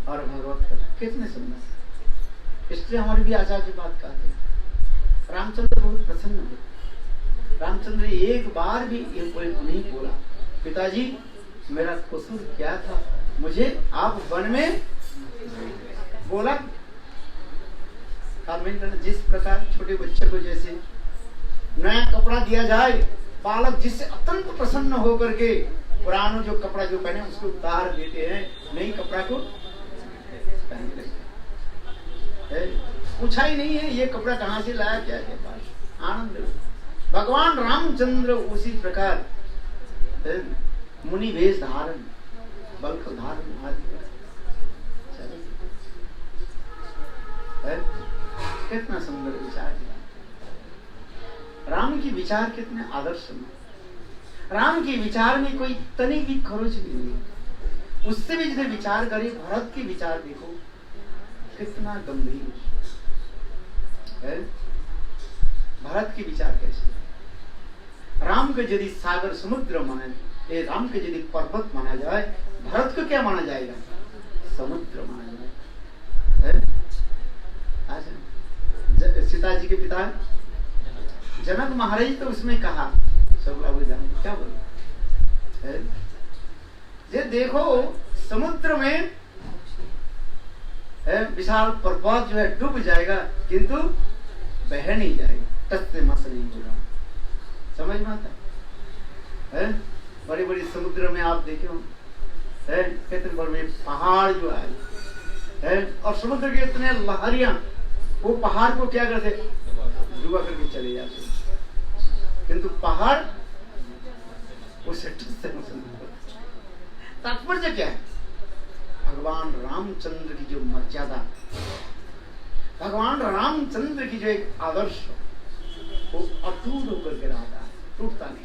S1: और भगवत कथा। कितने सुंदर। इसलिए हमारे भी आचार्य बात कहते हैं। रामचंद्र बहुत प्रसन्न हुए। रामचंद्र एक बार भी ये कोई नहीं बोला पिताजी मेरा कसूर क्या था, मुझे आप वन में बोला। जिस प्रकार छोटे बच्चे को जैसे नया कपड़ा दिया जाए, बालक जिससे अत्यंत प्रसन्न होकर के पुराना जो कपड़ा जो पहने उसको उतार देते हैं, नई कपड़ा को पहन लेते। पूछा ही नहीं है ये कपड़ा कहाँ से लाया, क्या के पास आनंद। भगवान रामचंद्र उसी प्रकार मुनि वेश धारण, बल्क धारण आदि कितना सुंदर विचार। राम की विचार कितने आदर्श में। राम के विचार में कोई तनिक भी खरोच भी नहीं। उससे भी यदि विचार करे, भरत के विचार देखो कितना गंभीर है। भरत के विचार कैसे? राम को यदि सागर समुद्र माने, राम को यदि पर्वत माना जाए, भरत को क्या माना जाएगा? समुद्र माना जाए। सीता जी के पिता जनक महाराज तो उसमें कहा, सब लोग जाने क्या बोले, ये देखो समुद्र में विशाल पर्वत जो है डूब जाएगा किंतु बह नहीं जाएगा, टस से मस नहीं होगा। समझ में आता है? बड़े बड़े समुद्र में आप देखे हो कितने बड़े पहाड़ जो है और समुद्र के इतने लहरियां, वो पहाड़ को क्या करते, डुबा करके चले जाते, किंतु पहाड़ उसे तात्पर्य क्या है? भगवान रामचंद्र की जो मर्यादा, भगवान रामचंद्र की जो एक आदर्श, वो अटूट होकर के रहता है, टूटता नहीं,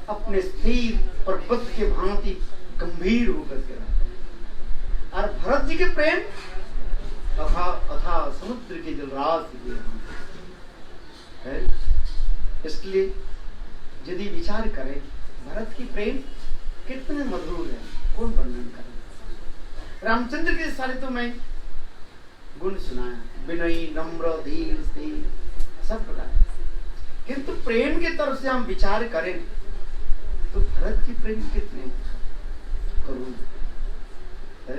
S1: अपने स्थिर पर्वत के भांति गंभीर होकर के रहता है। और भरत जी के प्रेम अथा समुद्र के जलराशि है। इसलिए यदि विचार करें भरत की प्रेम कितने मधुर है, कौन वर्णन करे। रामचंद्र के सारे तो मैं गुण सुनाया, विनयी, नम्र, धीर, स्थिर, सब प्रकार। किंतु प्रेम के तरफ से हम विचार करें तो भरत की प्रेम कितने करुण है,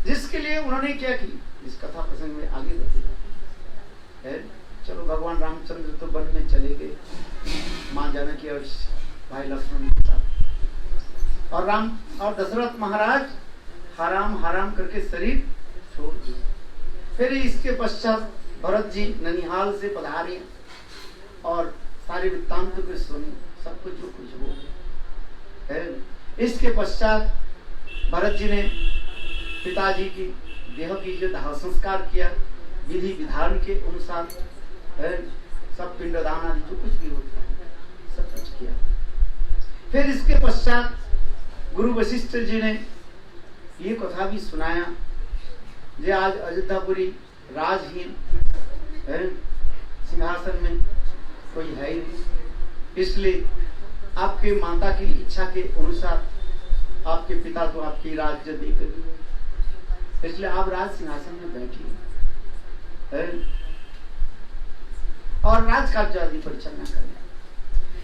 S1: जिसके लिए उन्होंने क्या की, इस कथा प्रसंग में आगे बढ़ेगा। है। चलो भगवान रामचंद्र तो वन में चले गए माँ जानकी और भाई लक्ष्मण के साथ, और दशरथ महाराज हराम हराम करके शरीर छोड़ दिया। फिर इसके पश्चात भरत जी ननिहाल से पधारे और सारे वृत्तांत को सुनी, सब कुछ जो कुछ हो गया। इसके पश्चात भरत जी ने पिताजी की देह की जो दाह संस्कार किया विधि विधान के अनुसार, सब पिंडदान आदि जो कुछ भी होता है सब कुछ किया। फिर इसके पश्चात गुरु वशिष्ठ जी ने ये कथा भी सुनाया जे आज अयोध्यापुरी राजहीन है, सिंहासन में कोई है ही नहीं, इसलिए आपके माता की इच्छा के अनुसार आपके पिता तो आपकी राज्य देकर दिए, इसलिए आप राज सिंहासन में बैठिए और राज कार्य आदि परिचालना करें।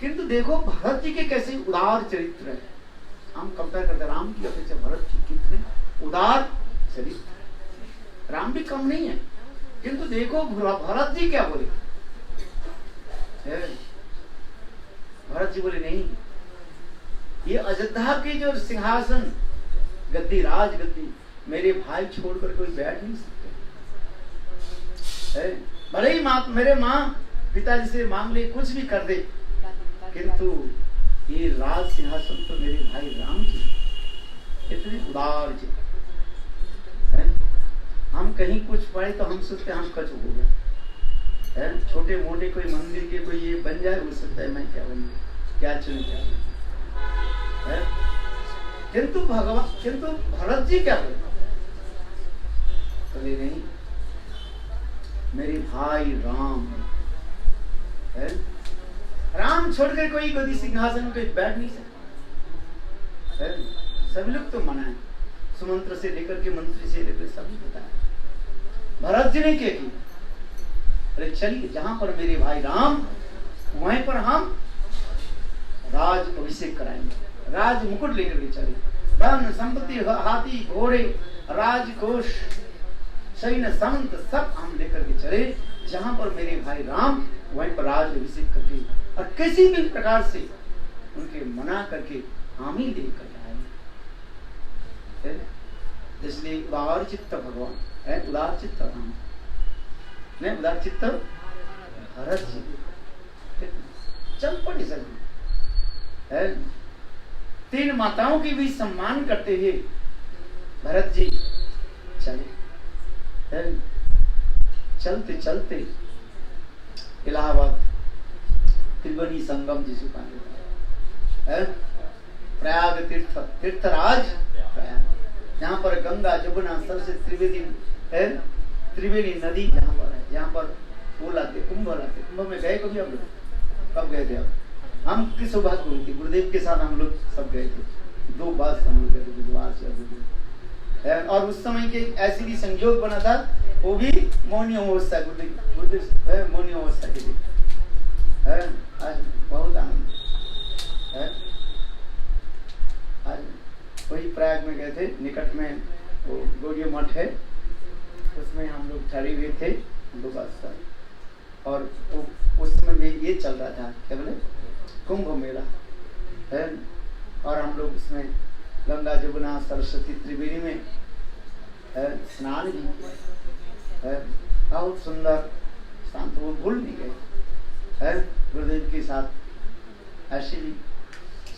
S1: किंतु देखो भरत जी के कैसे उदार चरित्र है, हम कंपेयर करते राम की अपेक्षा भरत जी कितने उदार चरित्र। राम भी कम नहीं है, किंतु देखो भरत जी क्या बोले, भरत जी बोले नहीं, ये अयोध्या की जो सिंहासन गद्दी राज गद्दी मेरे भाई छोड़कर कोई बैठ नहीं सकते। भले ही मेरे माँ पिताजी से मांग ले कुछ भी कर दे, किंतु ये राज सिंहासन तो मेरे भाई राम की। इतने उदार जी हम कहीं कुछ पढ़े तो हम सोचते हम कच हो गए, छोटे मोटे कोई मंदिर के कोई ये बन जाए, हो सकता है मैं क्या बन क्या चुन क्या, किंतु भरत जी क्या बोले, बोले नहीं मेरे भाई राम है, राम छोड़कर कोई गद्दी सिंहासन पे बैठ नहीं सकता। सभी लोग तो मना है, सुमंत्र से लेकर के मंत्री से लेकर सभी बताया। भरत जी ने क्या की, अरे चलिए जहां पर मेरे भाई राम वहीं पर हम राज अभिषेक कराएंगे, राज मुकुट लेकर के चले, धन संपत्ति हाथी घोड़े राजकोष सैन्य सामंत सब हम लेकर के चले, जहां पर मेरे भाई राम वहीं पर राज अभिषेक करके और किसी भी प्रकार से उनके मना करके हम ही लेकर आएंगे। इसलिए उदार चित्त भगवान है, उदार चित्त राम नहीं, उदार चित्त भरत जी चल पड़े सभी, तीन माताओं की भी सम्मान करते हुए भरत जी चले। चलते चलते इलाहाबाद त्रिवेणी संगम जिसे कहा, प्रयाग तीर्थराज प्रयाग, यहाँ पर गंगा जमुना सरस्वती त्रिवेणी नदी यहाँ पर है, यहाँ पर फूल आते कुंभ लाते। कुंभ में गए कभी हम लोग, कब गए थे आप? हम किस सौभाग्य हुई थी, गुरुदेव के साथ हम लोग सब गए थे, 2 बार हम लोग गए थे बुधवार से, और उस समय के ऐसी भी संयोग बना था, वो भी मौनी अवस्था, गुरुदेव मौनी अवस्था के लिए आज बहुत आनंद है। आज वही प्रयाग में गए थे, निकट में वो गौड़ी मठ है, उसमें हम लोग ठहरे हुए थे 2 बार, और उस समय भी ये चल रहा था क्या बोले कुंभ मेला है, और हम लोग उसमें गंगा जमुना सरस्वती त्रिवेणी में स्नान भी है, बहुत सुंदर शांत, वो भूल नहीं गए है, गुरुदेव के साथ ऐसी भी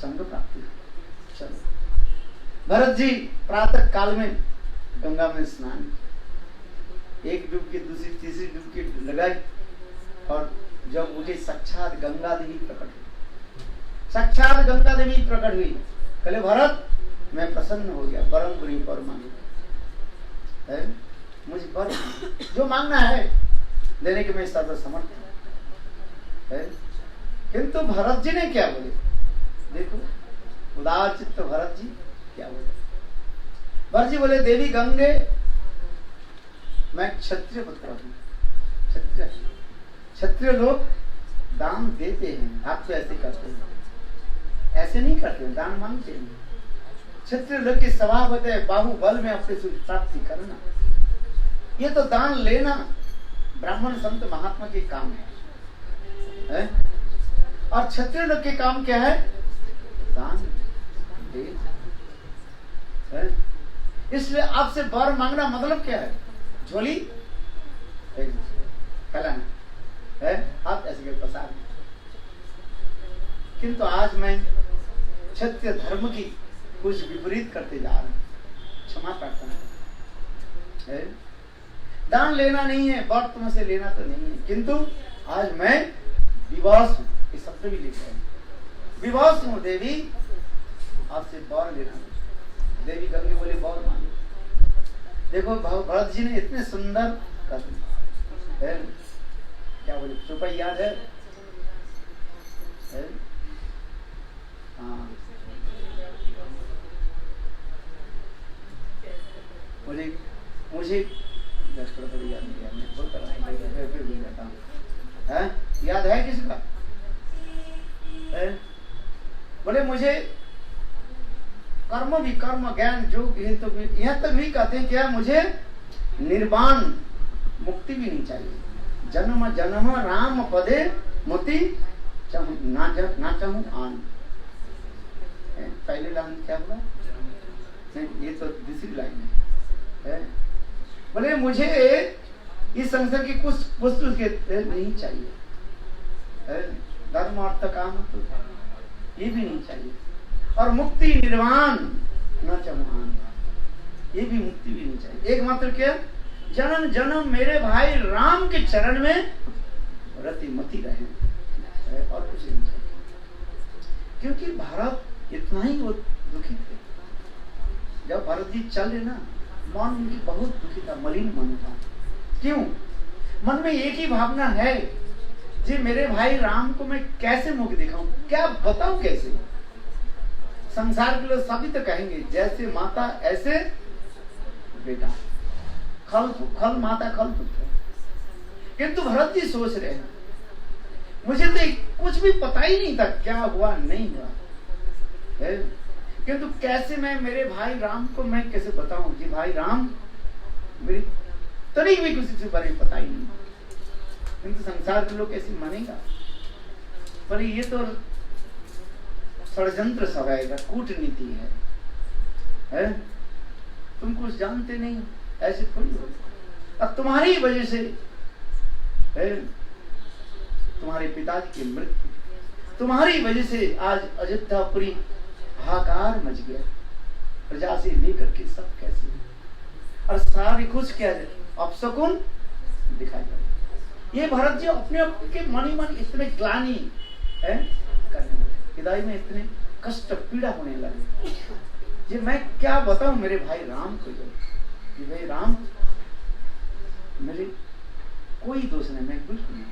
S1: संग प्राप्ति। चलो भरत जी प्रातः काल में गंगा में स्नान, एक डुबकी दूसरी तीसरी डुबकी लगाई, और जब उठे साक्षात गंगा देवी प्रकट हुई, साक्षात गंगा देवी प्रकट हुई, कहले भरत मैं प्रसन्न हो गया, परम गुरु पर मांगे मुझे पर जो मांगना है देने के मैं सर्व समर्थ है। किंतु भरत जी ने क्या बोले, देखो उदार चित्त भरत जी क्या बोले, भरत जी बोले देवी गंगे मैं क्षत्रिय पुत्र हूँ, क्षत्रिय लोग दान देते हैं, आप तो ऐसे करते हैं, ऐसे नहीं करते, दान मांगते हैं। क्षत्रिय लोग की स्वभाव होता है बाहुबल में अपने सुख प्राप्ति करना, ये तो दान लेना ब्राह्मण संत महात्मा के काम है? और क्षत्रिय लोग के काम क्या है? दान देना। इसलिए आपसे वर मांगना मतलब क्या है? झोली फैलाना है, आप ऐसे के पसार। किंतु आज मैं क्षत्रिय धर्म की कुछ विपरीत करते जा रहा हूं, क्षमा प्रार्थना है। दान लेना नहीं है, वर तुमसे लेना तो नहीं है, किंतु आज मैं विवास हूं, ये शब्द भी लिख रहे हैं, विवास हूं देवी, आपसे वर लेना। देवी गंगे बोले वर मांगे। देखो भरत जी ने इतने सुंदर कर, क्या बोले, चौपाई याद है? हाँ, मुझे थोड़ी याद नहीं है, मैं बोलता फिर भूल जाता हूँ। याद है किसका? बोले मुझे कर्म ज्ञान जो तो यहाँ तक भी कहते हैं क्या, मुझे निर्वाण मुक्ति भी नहीं चाहिए। जन्म जन्म राम पदे मुक्ति ना चाहूं आन। पहले लाइन क्या बोला? नहीं, ये तो दूसरी लाइन है। बोले मुझे इस संसार की कुछ वस्तु नहीं चाहिए, धर्म अर्थ काम तो ये भी नहीं चाहिए, और मुक्ति निर्वाण न चाहूं, ये भी मुक्ति भी नहीं चाहिए। एकमात्र क्या? जन्म जन्म मेरे भाई राम के चरण में रति मती रहे, और कुछ नहीं चाहिए। क्योंकि भारत इतना ही वो दुखी थे। जब भरत जी चले ना, मन उनकी बहुत दुखी था, मलिन मन था। क्यों? मन में एक ही भावना है, जी मेरे भाई राम को मैं कैसे मुख दिखाऊं, क्या बताऊं कैसे? संसार के लोग सभी तो कहेंगे जैसे माता ऐसे बेटा, खल माता खल पुत्र। किंतु भरत जी सोच रहे हैं, मुझे तो कुछ भी पता ही नहीं था क्या हुआ नहीं हुआ, किंतु कैसे मैं मेरे भाई राम को मैं कैसे बताऊं कि भाई राम मेरी तरीक भी किसी से बारे में पता ही नहीं। किंतु संसार के लोग कैसे मानेगा? पर ये तो षड्यंत्र सब है, कूटनीति है? तुम कुछ जानते नहीं, ऐसे थोड़ी हो। अब तुम्हारी वजह से तुम्हारे पिताजी की मृत्यु, तुम्हारी वजह से आज अयोध्यापुरी हाहाकार मच गया, प्रजा से लेकर के सब कैसे, और सारी कुछ क्या है अपशकुन दिखाई पड़े। ये भरत जी अपने के मन ही मन इतने ग्लानि है करने लगे, हृदय में इतने कष्ट पीड़ा होने लगे, ये मैं क्या बताऊं मेरे भाई राम को, जो कि भाई राम मेरे कोई दोष नहीं, मैं बिल्कुल नहीं,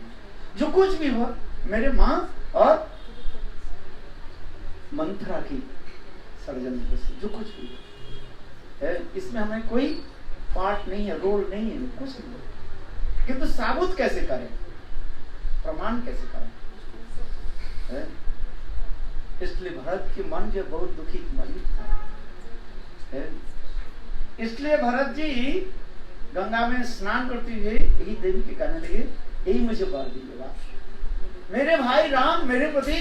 S1: जो कुछ भी हुआ मेरे माँ और मंथरा की षड्यंत्र से जो कुछ भी है, इसमें हमें कोई पार्ट नहीं है, रोल नहीं है, कुछ नहीं। किंतु साबुत कैसे करें, प्रमाण कैसे करें? इसलिए भरत के मन जो बहुत दुखी मलिन था, इसलिए भरत जी गंगा में स्नान करते हुए यही देवी के कहने लगे, यही मुझे वर दीजिएगा, मेरे भाई राम मेरे प्रति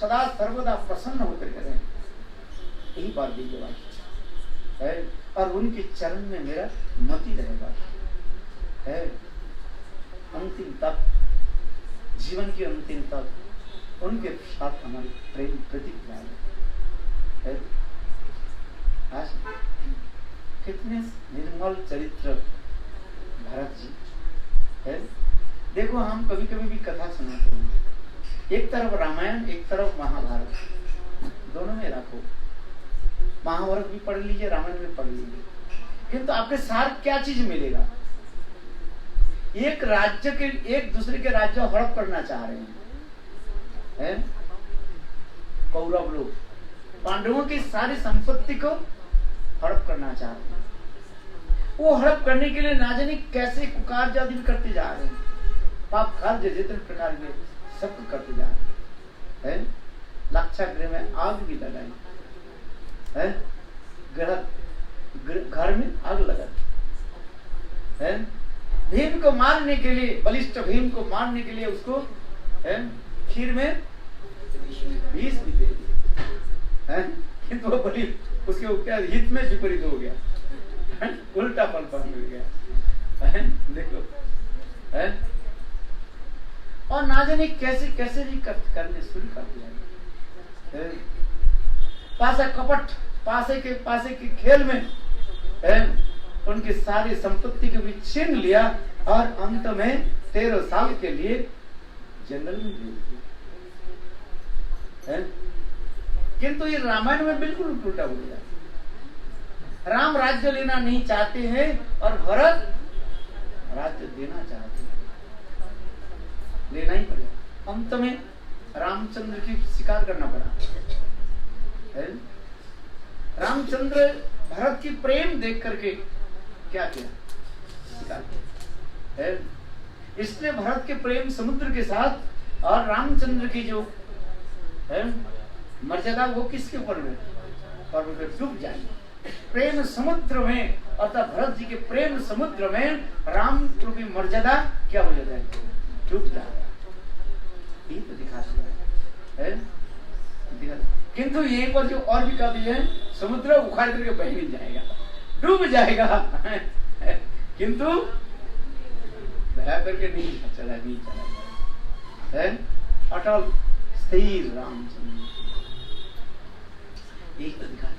S1: सदा सर्वदा प्रसन्न होकर करें, यही वर दीजिएगा, और उनके चरण में मेरा मति रहेगा, अंतिम तक, जीवन के अंतिम तक उनके साथ हमारी प्रेम प्रतीक है। आज कितने निर्मल चरित्र भरत जी है। देखो हम कभी कभी भी कथा सुनाते हैं, एक तरफ रामायण एक तरफ महाभारत, दोनों में रखो, महाभारत भी पढ़ लीजिए रामायण भी पढ़ लीजिए, किंतु आपके साथ क्या चीज मिलेगा? एक राज्य के एक दूसरे के राज्य हड़प करना चाह रहे हैं, कौरव लोग पांडवों की सारी संपत्ति को हड़प करना चाह रहे हैं। वो हड़प करने के लिए ना जाने कैसे कुकार आदि भी करते जा रहे हैं, पाप कार्य जितने प्रकार के सब करते जा रहे हैं। लाक्षागृह में आग भी लगाई है, घर में आग लगा है, भीम को मारने के लिए, बलिष्ठ भीम को मारने के लिए उसको खीर में विष भी दे दिया, किंतु वो बलि उसके क्या हित में विपरीत हो गया, उल्टा पलटा मिल गया। देखो और ना जाने कैसे कैसे भी करने शुरू कर दिया। पासा कपट, पासे के खेल में उनकी सारी संपत्ति को भी छीन लिया और अंत में 13 साल के लिए जंगल में भेज दिया। किंतु ये रामायण में बिल्कुल उल्टा हो गया। राम राज्य लेना नहीं चाहते हैं और भरत राज्य देना चाहते हैं, लेना ही पड़ेगा। अंत में रामचंद्र की शिकार करना पड़ा। रामचंद्र भरत की प्रेम देख करके क्या किया, शिकार किया। इसलिए भरत के प्रेम समुद्र के साथ और रामचंद्र की जो मर्यादा वो किसके ऊपर में, और वो डूब जाएंगे प्रेम समुद्र में। अर्थात भरत जी के प्रेम समुद्र में राम रूपी मर्यादा क्या हो जाता है, डूब जाएगा। ये तो दिखाते हैं। किंतु ये पर जो और भी कवि है, समुद्र उखाड़ करके बह नहीं जाएगा, डूब जाएगा, किंतु बह करके नहीं चला है। अटल स्थिर रामचंद्र, यही तो दिखाते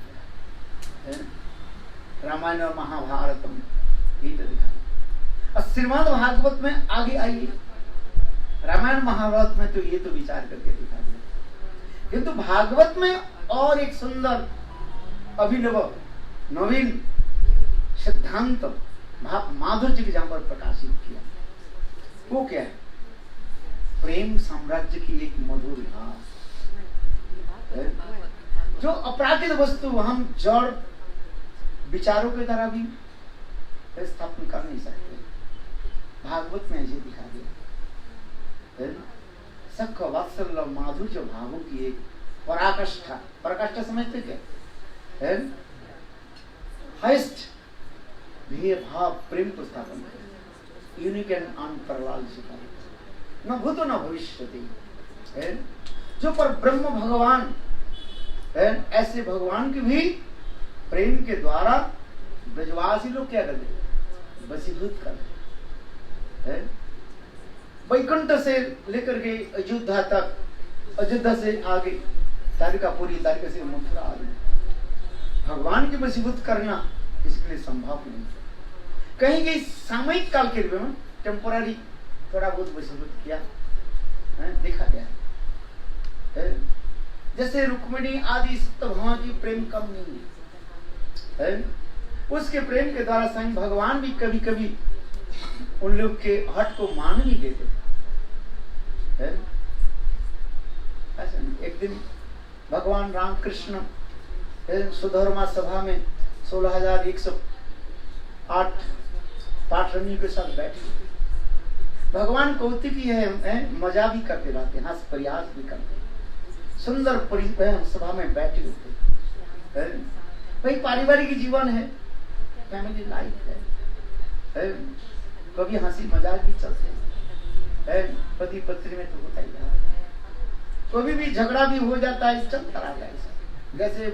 S1: हैं। रामायण और महाभारतम यही तो दिखाते। और श्रीमद् भागवत में आगे आइए, रामायण महाभारत में तो ये तो विचार करके दिखा दिया, किंतु भागवत में और एक सुंदर अभिनव नवीन सिद्धांत माधुर्य के जहां पर प्रकाशित किया, वो क्या है, प्रेम साम्राज्य की एक मधुर भास। जो अपराधित वस्तु हम जड़ विचारों के द्वारा भी स्थापन कर नहीं सकते, भागवत में ऐसे दिखा दिया। सख वात्सल्य माधुर्य भावों की एक पराकाष्ठा, पराकाष्ठा समझते क्या है, हाइस्ट भाव प्रेम को स्थापन कर, यूनिक एंड अनपैरेलल्ड शिखर, न भूतो न भविष्यति। जो पर ब्रह्म भगवान है, ऐसे भगवान की भी प्रेम के द्वारा ब्रजवासी लोग क्या करते, वशीभूत करते। वैकुंठ से लेकर के अयोध्या तक, अयोध्या से आगे द्वारिकापुरी, द्वारिका से मथुरा आदि, भगवान की वशीभूत करना इसके लिए संभव नहीं। कहीं कहीं सामयिक काल के रूप में टेम्पोररी थोड़ा बहुत वशीभूत किया, देखा गया है। जैसे रुक्मिणी आदि भगवान की प्रेम कम नहीं है, उसके प्रेम के द्वारा स्वयं भगवान भी कभी कभी उन लोग के हट को मान ही देते थे। एक दिन भगवान रामकृष्ण सुधर्मा सभा में 16,108 पाठरणी के साथ बैठे। भगवान कौतिकी है, मजा भी करते रहते, हंस प्रयास भी करते, सुंदर परिवार सभा में बैठे होते। भाई पारिवारिक जीवन है, फैमिली लाइफ है, कभी हंसी मजाक भी चलते हैं, पति पत्नी में तो होता ही है, कभी भी झगड़ा भी हो जाता है, चलता रहता है। जैसे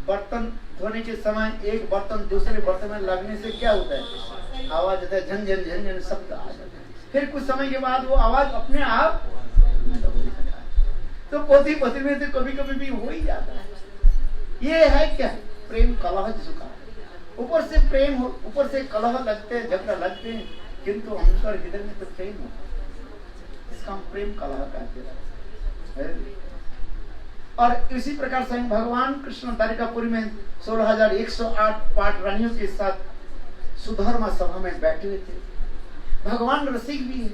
S1: बर्तन धोने के समय एक बर्तन दूसरे बर्तन में लगने से क्या होता है, आवाज आता है, झन झन झन झन शब्द आ जाता है। फिर कुछ समय के बाद वो आवाज अपने आप, तो पति पत्नी में तो कभी कभी भी हो ही जाता है। ये है क्या, प्रेम कलह जिसका, ऊपर से प्रेम हो, ऊपर से कलह लगते हैं, झगड़ा लगते हैं, किंतु अंतर हृदय में तो प्रेम होता है, इसका हम प्रेम कलह कहते हैं। और इसी प्रकार से भगवान कृष्ण द्वारिकापुरी में 16,108 पाठरानियों के साथ सुधर्मा सभा में बैठे हुए थे। भगवान रसिक भी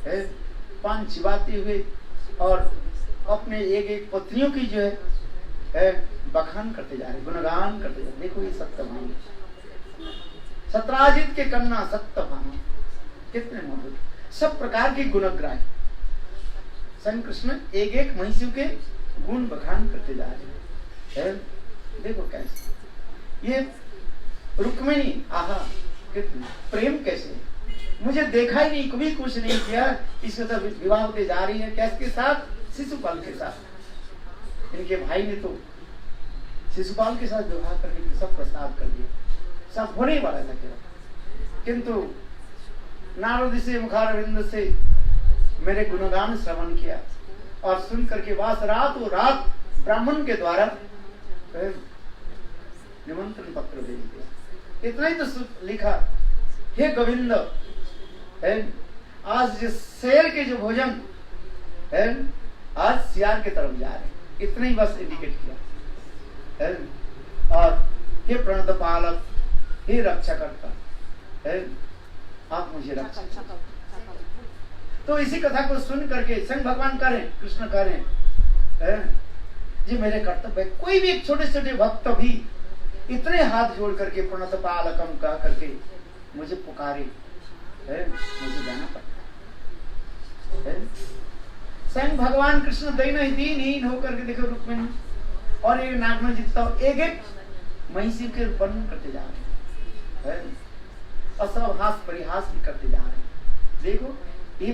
S1: है, पान चिबाते हुए और अपने एक एक पत्नियों की जो है बखान करते जा रहे, गुणगान करते जा रहे। देखो ये सत्यभामा, सत्राजित के कन्या सत्यभामा कितने मधुर, सब प्रकार के गुणग्राही स्वयं कृष्ण एक एक महिषियों के गुण बखान करते जा रहे हैं। देखो कैसे ये रुक्मिणी, आहा कितने प्रेम कैसे, मुझे देखा ही नहीं, कभी कुछ नहीं किया। इसके साथ विवाह होते जा रही है, किसके साथ? शिशुपाल के साथ। इनके भाई ने तो शिशुपाल के साथ विवाह करने के सब प्रस्ताव कर दिया, सब होने वाला था केवल, किंतु नारद से मुखारविंद से मेरे गुणगान श्रवण किया और सुन करके वास रात ब्राह्मण के द्वारा निमंत्रण पत्र भेज दिया। इतना ही तो लिखा, हे गोविंद, आज शेर के जो भोजन है, आज सियार के तरफ जा रहे, इतना ही बस इंडिकेट किया। और हे प्रणत पालक, हे रक्षा करता, आप मुझे रक्षा करो। तो इसी कथा को सुन करके संग भगवान करें, कृष्ण करें, ये मेरे कर्तव्य। कोई भी एक छोटे छोटे भक्त भी इतने हाथ जोड़ करके प्रणत पालकम कह करके मुझे पुकारे, मुझे जाना पड़ता है। स्वयं भगवान कृष्ण दीनहीन होकर के देखो रुक्मिणी और एक नागन जीतता एक एक महिषी के वर्णन करते जा रहे हैं और सब हास परिहास भी करते जा रहे हैं। देखो ये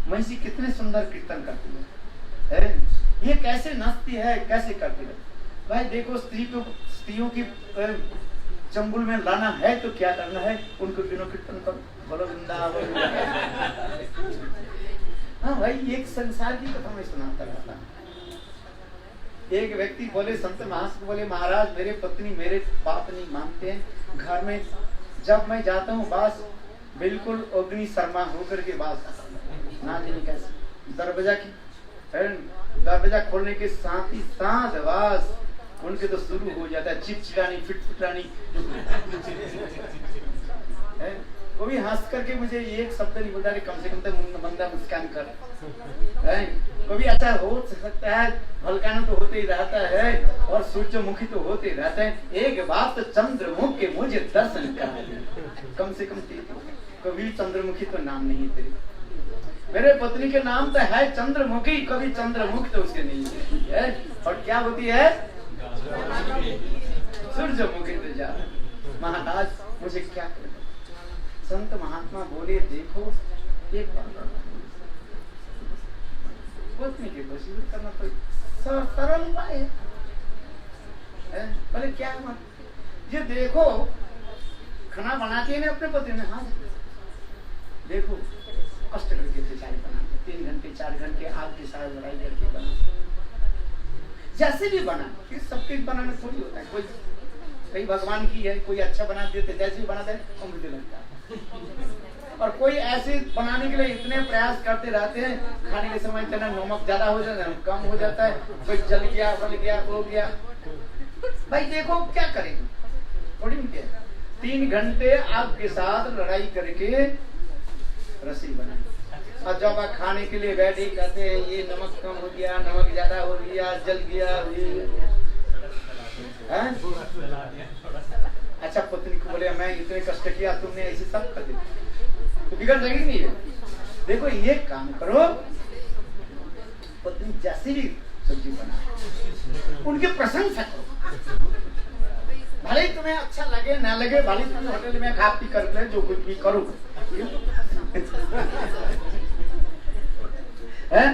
S1: महिषी कितने सुंदर कीर्तन करती है, ये कैसे नाचती है, कैसे करती है। भाई देखो स्त्रियों की चंबुल में लाना है तो क्या करना है, उनको बिना कीर्तन करो, बोलो वृंदावन। हाँ भाई, एक संसार की कथा में सुनाता रहता है। एक व्यक्ति बोले, संत महाराज बोले, महाराज मेरे पत्नी मेरे बात नहीं मानते हैं, घर में जब मैं जाता हूँ बस बिल्कुल अग्नि शर्मा होकर के बात ना जाने कैसे दरवाजा खोलने के साथ ही साथ बस उनके तो शुरू हो जाता है चिटचिटानी फिटफिटानी। वो भी हंस करके मुझे एक शब्द नहीं बोलता, कम से कम तो मंदा मुस्कान कर। कभी अच्छा हो सकता है, भलकाना तो होते ही रहता है और सूर्यमुखी तो होते ही रहता है। एक बात तो चंद्रमुख के मुझे दर्शन करा, कम से कम कभी चंद्रमुखी तो नाम नहीं है तेरे, मेरे पत्नी के नाम तो है चंद्रमुखी, कभी चंद्रमुख तो उसके नहीं है। और क्या होती है? सूर्यमुखी तो जा। महाराज मुझे क्या करना? संत महात्मा बोले, देखो एक बात पत्नी के वशील करना तो सरल उपाय है। बोले क्या मत, ये देखो खाना बनाते हैं अपने पति ने, हाँ देखो कष्ट करके बेचारे बनाते, 3 घंटे 4 घंटे आग के साथ लड़ाई करके बना, जैसे भी बना, फिर सबके बनाना थोड़ी होता है। कोई भगवान की है, कोई अच्छा बना देते, जैसे भी बनाते हैं अमृत लगता है। और कोई ऐसे बनाने के लिए इतने प्रयास करते रहते हैं, खाने के समय चना नमक ज्यादा हो जाता है, कम हो जाता है, कोई जल गया, बल गया, हो गया। भाई देखो क्या करेंगे, थोड़ी क्या 3 घंटे आग के साथ लड़ाई करके रसी बनाई, और जब आप खाने के लिए बैठे कहते हैं ये नमक कम हो गया, नमक ज्यादा हो गया, जल गया। अच्छा पत्नी को बोले, मैं इतने कष्ट किया, तुमने ऐसे सब कर दिया, तो बिगड़ जाएगी नहीं है। देखो ये काम करो, पत्नी जैसी भी सब्जी बना उनकी प्रशंसा करो, भले तुम्हें अच्छा लगे ना लगे, भले तुम होटल में खा पी कर ले, जो कुछ भी करो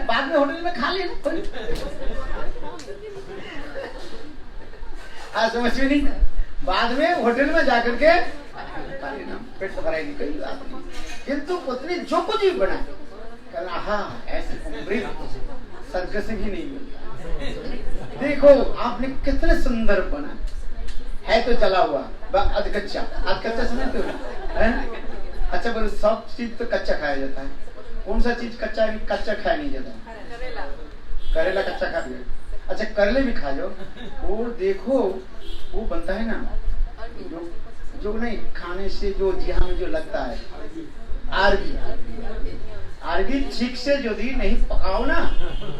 S1: बाद में होटल में खा लेना, आज समझ में नहीं, बाद में होटल में जाकर के खा लेना, पेट तो भराएगी, कोई बात नहीं। किंतु पत्नी जो कुछ भी बना कहना, हाँ ऐसे स्वर्ग से भी नहीं मिलता। देखो आपने कितने सुंदर बना है, तो चला हुआ आज कच्चा समझते हो? अच्छा बोलो, सब चीज तो कच्चा खाया जाता है, कौन सा चीज कच्चा खाया नहीं जाता? करेला कच्चा खा लिया, अच्छा करेले भी खा जाओ, वो देखो वो बनता है ना जो नहीं खाने से जो जिहा में जो लगता है, आरबी ठीक से यदि नहीं पकाओ ना,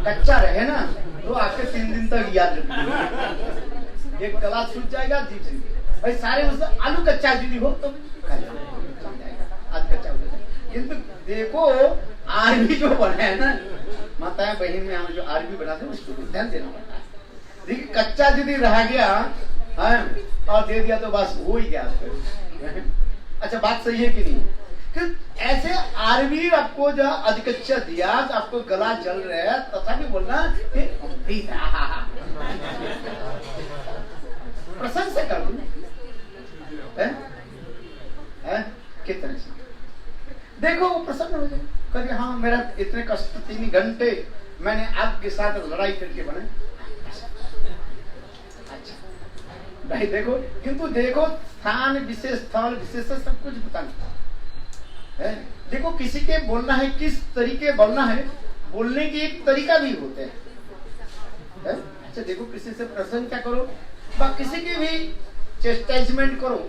S1: कच्चा रहे ना, तो आपके 3 दिन तक याद रखेंगे, एक गला सूख जाएगा जीभ से। भाई सारे उसमें आलू कच्चा यदि हो तो खा जाएगा, आज कच्चा हो जाएगा। किंतु देखो आरबी जो बना है ना, माताएं बहन में हम जो आरबी बनाते हैं उसको ध्यान देना पड़ता है। देखिए कच्चा यदि रह गया और दे दिया तो बस हो ही गया। अच्छा बात सही है कि नहीं? कि ऐसे आरवी आपको जो अधिकच्छ दिया तो आपको गला जल रहा है तथापि बोलना कि अमृत प्रशंसा कर दू है कितने से देखो वो प्रसन्न हो जाए कभी हाँ मेरा इतने कष्ट 3 घंटे मैंने आपके साथ लड़ाई करके बनाए। अच्छा भाई देखो किंतु देखो स्थान विशेष स्थल विशेष सब कुछ बताना है। देखो किसी के बोलना है किस तरीके बोलना है बोलने की एक तरीका भी होते है? अच्छा देखो किसी से प्रशंसा करो व किसी की भी चेस्टाइजमेंट करो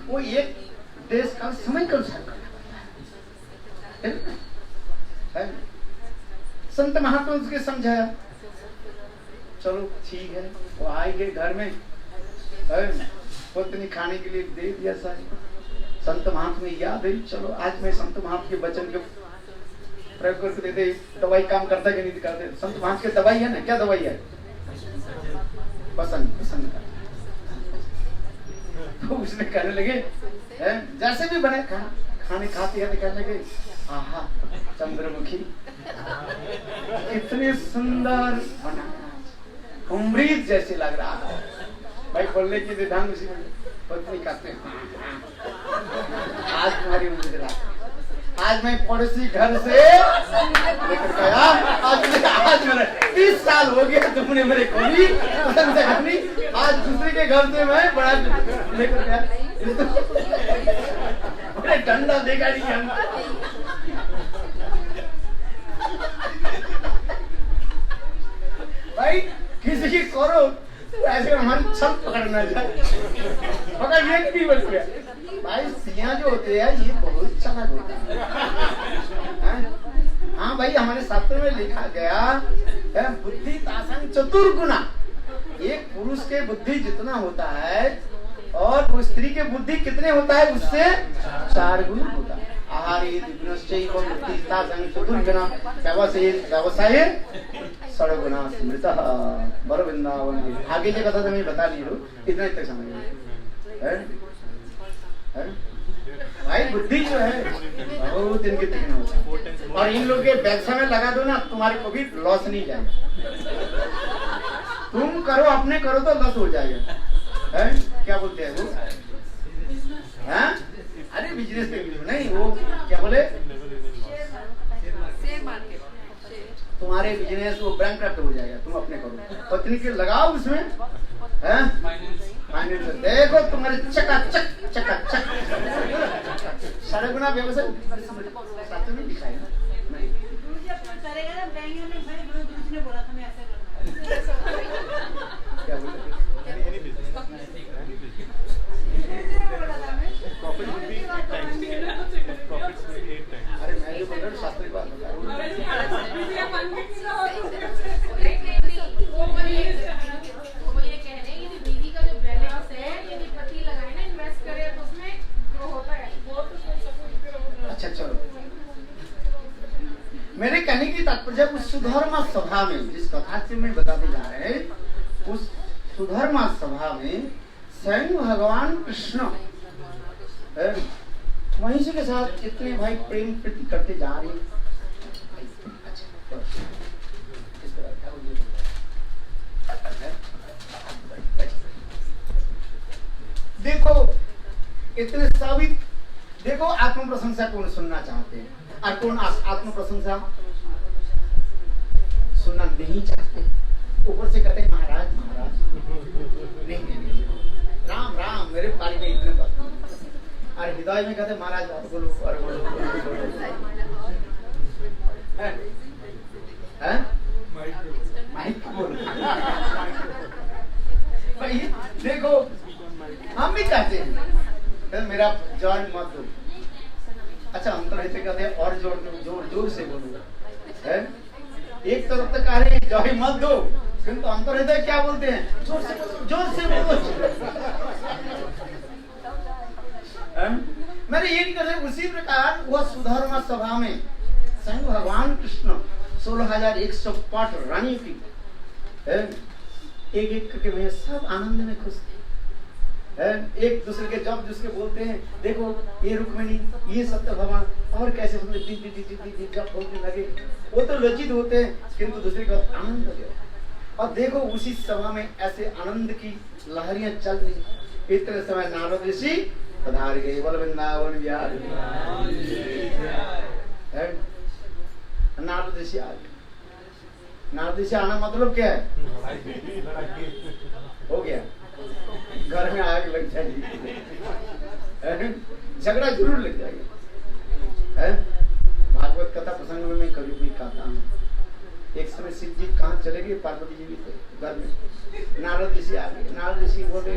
S1: वो एक देश का समय के अनुसार है। संत महात्मा उसके समझाया चलो ठीक है वो आएंगे घर में पत्नी खाने के लिए दे दिया सारी संत महात्मा याद है चलो आज मैं संत महात्मा के वचन के प्रयोग करके देते दवाई काम करता है कि नहीं करते। संत महात्मा की दवाई है ना क्या दवाई है पसंद पसंद कर तो उसने कहने लगे जैसे भी बने खाने खाते हैं कहने लगे आहा चंद्रमुखी कितने सुंदर बना अमृत जैसे लग रहा है। भाई बोलने की विधान उसी में पत्नी कहते हैं आज तुम्हारी उम्र आज मैं पड़ोसी घर से लेकर गया आज मेरा 30 साल हो गया तुमने मेरे कभी आज दूसरे के घर से मैं बड़ा लेकर गया बड़े डंडा देखा नहीं हम भाई किसी की करो ऐसे हमारी छत पकड़ना चाहिए पकड़ ये नहीं बन गया भाई सियां जो होते हैं ये बहुत चालाक होते हैं। हाँ भाई हमारे शास्त्र में लिखा गया है बुद्धि तासन चतुर्गुना एक पुरुष के बुद्धि जितना होता है और वो स्त्री के बुद्धि कितने होता है उससे 4 गुना होता है। आहारे द्विगुणश्चैव बुद्धि तासन चतुर्गुना व्यवसाय षड्गुना स्मृतः बड़ो वृंदावन आगे की कथा तो मैं बता दी हूँ इतना तक समझ है? भाई बुद्धि जो है बहुत इनके दिखना होता है और इन लोग के व्यवसाय में लगा दो ना तुम्हारे को भी लॉस नहीं जाएगा। तुम करो अपने करो तो लॉस हो जाएगा है? क्या बोलते हैं वो है? अरे बिजनेस पे नहीं वो क्या बोले तुम्हारे बिजनेस वो बैंकक्रप्ट हो जाएगा तुम अपने करो पत्नी के लगाओ उसमें है फाइनेंस देखो तुम्हारे चकाचक चकाचक 4 गुना व्यवसाय शास्त्र में दिखाई क्या बोले अरे मैं जो बोल रहा हूँ शास्त्री बात अच्छा चलो मेरे कहने की तात्पर्य उस सुधर्मा सभा में जिस कथा से मैं बताते जा रहे हैं उस सुधर्मा सभा में स्वयं भगवान कृष्ण महिषी के साथ इतने भाई प्रेम प्रीति करते जा रहे हैं। देखो इतने सभी देखो आत्म प्रशंसा कौन सुनना चाहते हैं और कौन आत्म प्रशंसा सुनना नहीं चाहते। ऊपर से कहते महाराज महाराज नहीं राम राम मेरे बारे में इतने बात और हृदय में कहते महाराज और बोलो और बोलो माइक बोलो भाई देखो हम भी कहते हैं मेरा जॉइन मत दो। अच्छा हम तो ऐसे कहते हैं और जोर जोर से बोलो है? एक तरफ तक कह रहे हैं जॉइन मत दो किंतु अंतर हृदय क्या बोलते हैं जोर से बोलो मैंने ये नहीं कर उसी प्रकार वह सुधर्मा सभा में स्वयं भगवान कृष्ण 16,100 पाठ रानी की एक एक करके मैं सब आनंद में खुश थे। एक दूसरे के जब जिसके बोलते हैं, देखो ये रुक्मिणी, ये सत्यभामा, और कैसे सुनते जब बोलने लगे, वो तो लज्जित होते हैं, किंतु दूसरे का आनंद ले। और देखो उसी सभा में ऐसे आनंद की लहरियां चल रही। इतने समय नारद ऋषि पधार गए, बोल वृंदावन बिहार। नारद ऋषि आ गए। नारद ऋषि आना मतलब क्या है? हो गया, घर में आग लग जाएगी, झगड़ा जरूर लग जाएगा। भागवत कथा प्रसंग में मैं कभी भी कहता हूँ, एक समय शिव जी कहाँ चले गए, पार्वती जी भी थे घर में, नारद ऋषि आ गए। नारद ऋषि बोले,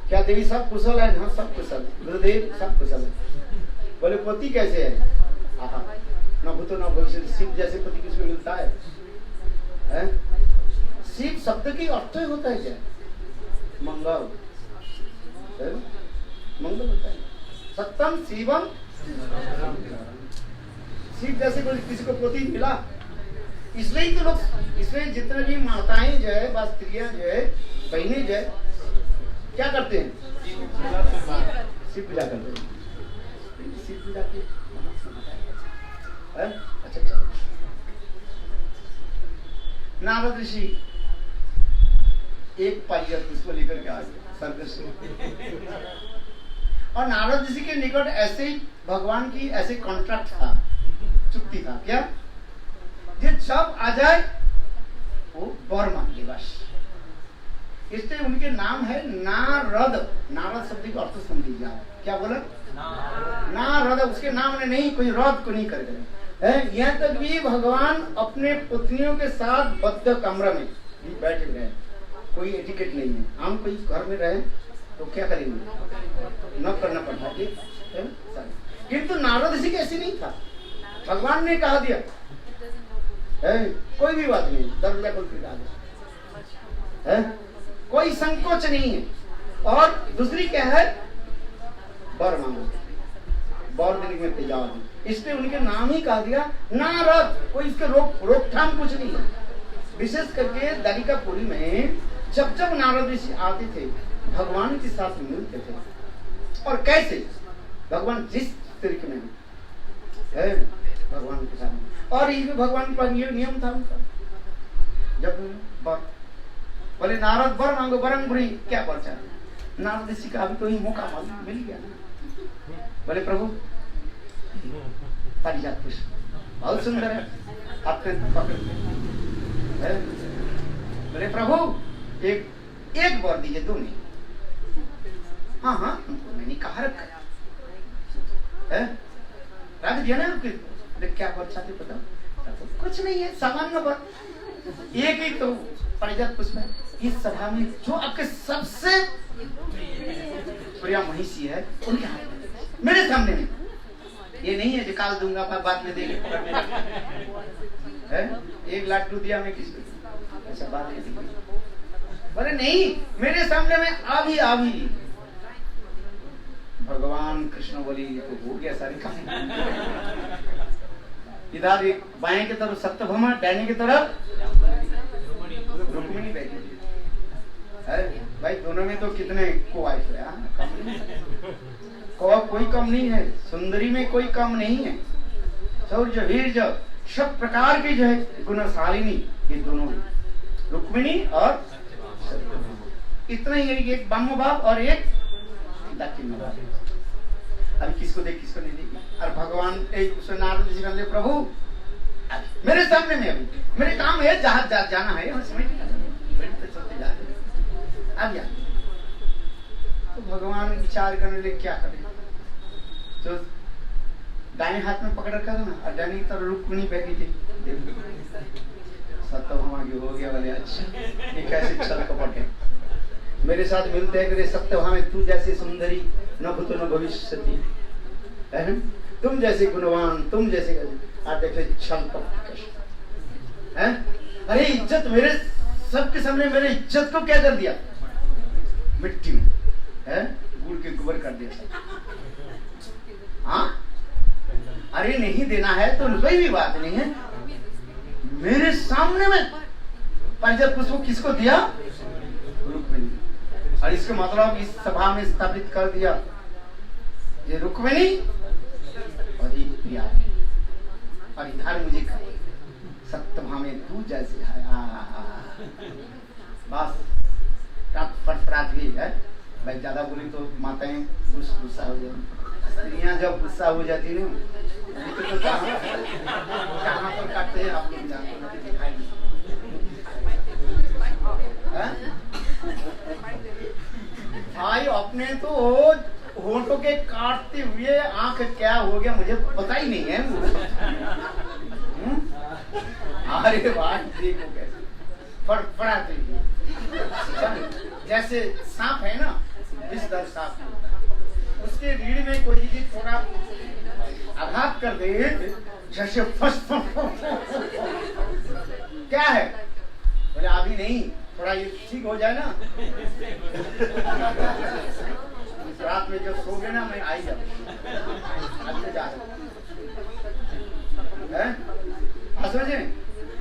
S1: क्या देवी सब कुशल है? हाँ सब कुशल, गुरुदेव सब कुशल है। बोले पति कैसे है? न भूतो न भविष्य, शिव जैसे पति किसको मिलता है? शिव शब्द की अर्थ होता है क्या? मंगल, मंगल होता है। सत्यम शिवम, शिव जैसे कोई किसी को पति मिला, इसलिए तो लोग, इसलिए जितने भी माताएं जो है, बस स्त्रियां जो है, बहनें जो है, क्या करते हैं? शिव पूजा करते हैं। शिव पूजा की अच्छा। नारद ऋषि एक पारिजात पुष्प लेकर के आ गए स्वर्ग से। और नारद ऋषि के निकट ऐसे ही भगवान की ऐसे कॉन्ट्रैक्ट था, चुक्ति था, क्या? जो जब आ जाए वो वर मांगे बस। इसलिए उनके नाम है नारद। नारद शब्द का अर्थ समझ लीजिए आप, क्या बोला? नारद। उसके नाम ने नहीं, कोई रद को नहीं कर गए। यहाँ तक भी भगवान अपने पुत्रियों के साथ बद्ध कमरा में बैठे रहे, कोई एटिकेट नहीं है। हम कोई घर में रहे तो क्या करेंगे, न करना पड़ता है। किंतु नारद ऋषि के ऐसे नहीं था, भगवान ने कहा दिया कोई भी बात नहीं, दरवाजा खोल के डाल है, कोई संकोच नहीं है। और दूसरी क्या है, वर मांगो, वर देने में तैयार है। इसलिए उनके नाम ही कहा दिया नारद। कोई इसके रोकथाम कुछ नहीं है। विशेष करके द्वारिकापुरी में जब जब नारद ऋषि आते थे, भगवान के साथ मिलते थे। और कैसे? भगवान जिस तरीके में है भगवान के साथ। और ये भगवान का नियम था उनका, जब बोले नारद वर मांगो, वरन बुरी, क्या वर चाहे? नारद ऋषि का अभी तो ही मौका मिल गया ना। बोले प्रभु पारिजात पुष्प बहुत सुंदर है, आपके पकड़ है। बोले प्रभु एक वर दीजिए, दो नहीं। हाँ हाँ मैंने कहा रखा है, रख दिया ना आपके। बोले क्या वर चाहते बताओ? कुछ नहीं है, सामान्य वर, एक ही तो पारिजात पुष्प है। इस सभा में जो आपके सबसे प्रिय महिषी है उनके हाथ में, मेरे सामने में। ये नहीं है जो काल दूंगा बाद में देंगे है। एक लड्डू दिया मैं किसको, ऐसा बात नहीं। बोले नहीं, मेरे सामने में अभी भगवान कृष्ण बोली तो हो गया सारी कहानी। इधर एक बाएं की तरफ सत्यभामा, दाहिने की तरफ रुक्मिणी बैठी है। भाई दोनों में तो कितने को वाइफ है, कोई कम नहीं है, सुंदरी में कोई कम नहीं है। शौर्य वीर्य सब प्रकार की जो है गुणशालिनी, ये दोनों रुक्मिणी और इतना ही है, एक ब्रह्म भाव और एक दक्षिण भाव। अभी किसको देख किसको नहीं देगी। और भगवान नारद जी बोले प्रभु मेरे सामने में, अभी मेरे काम है, जहां जाना है चलते जा रहे। अब यार तो भगवान विचार करने लगे क्या करें। तो दाएं हाथ में पकड़ रखा था ना, और दाहिनी तरफ रुक्मिणी बैठी थी। सत्यभामा की हो गया, बोले अच्छा ये कैसे छल कपट है। मेरे साथ मिलते हैं कि सत्यभामा तू जैसी सुंदरी न भूतो न भविष्यति, तुम जैसे गुणवान, तुम जैसे आप देख रहे छल कपट है। अरे इज्जत मेरे सबके सामने, मेरे इज्जत को क्या कर दिया, मिट्टी में है, गुड़ के गोबर कर दिया। हाँ अरे नहीं देना है तो कोई भी बात नहीं है, मेरे सामने में पारिजात पुष्प किसको दिया, रुक्मिणी। और इसके मतलब इस सभा में स्थापित कर दिया ये रुक्मिणी और एक प्रिया और इधर मुझे सत्यभामे तू जैसे है बस फटफटाट गई है। भाई ज्यादा बोली तो माताएं गुस्सा हो जाती, स्त्रियां जब गुस्सा हो जाती है तो कहाँ पर काटते हैं आप लोग जानते हैं, दिखाई भाई अपने तो होठों के काटते हुए आंख क्या हो गया मुझे पता ही नहीं है। अरे बात देखो कैसे फड़फड़ाते हुए जैसे सांप है ना, विषधर सांप, उसके रीढ़ में कोई चीज थोड़ा आघात कर दे जैसे फस क्या है बोले अभी नहीं, थोड़ा ये ठीक हो जाए ना रात में जब सोगे ना मैं आई जाऊँ समझे।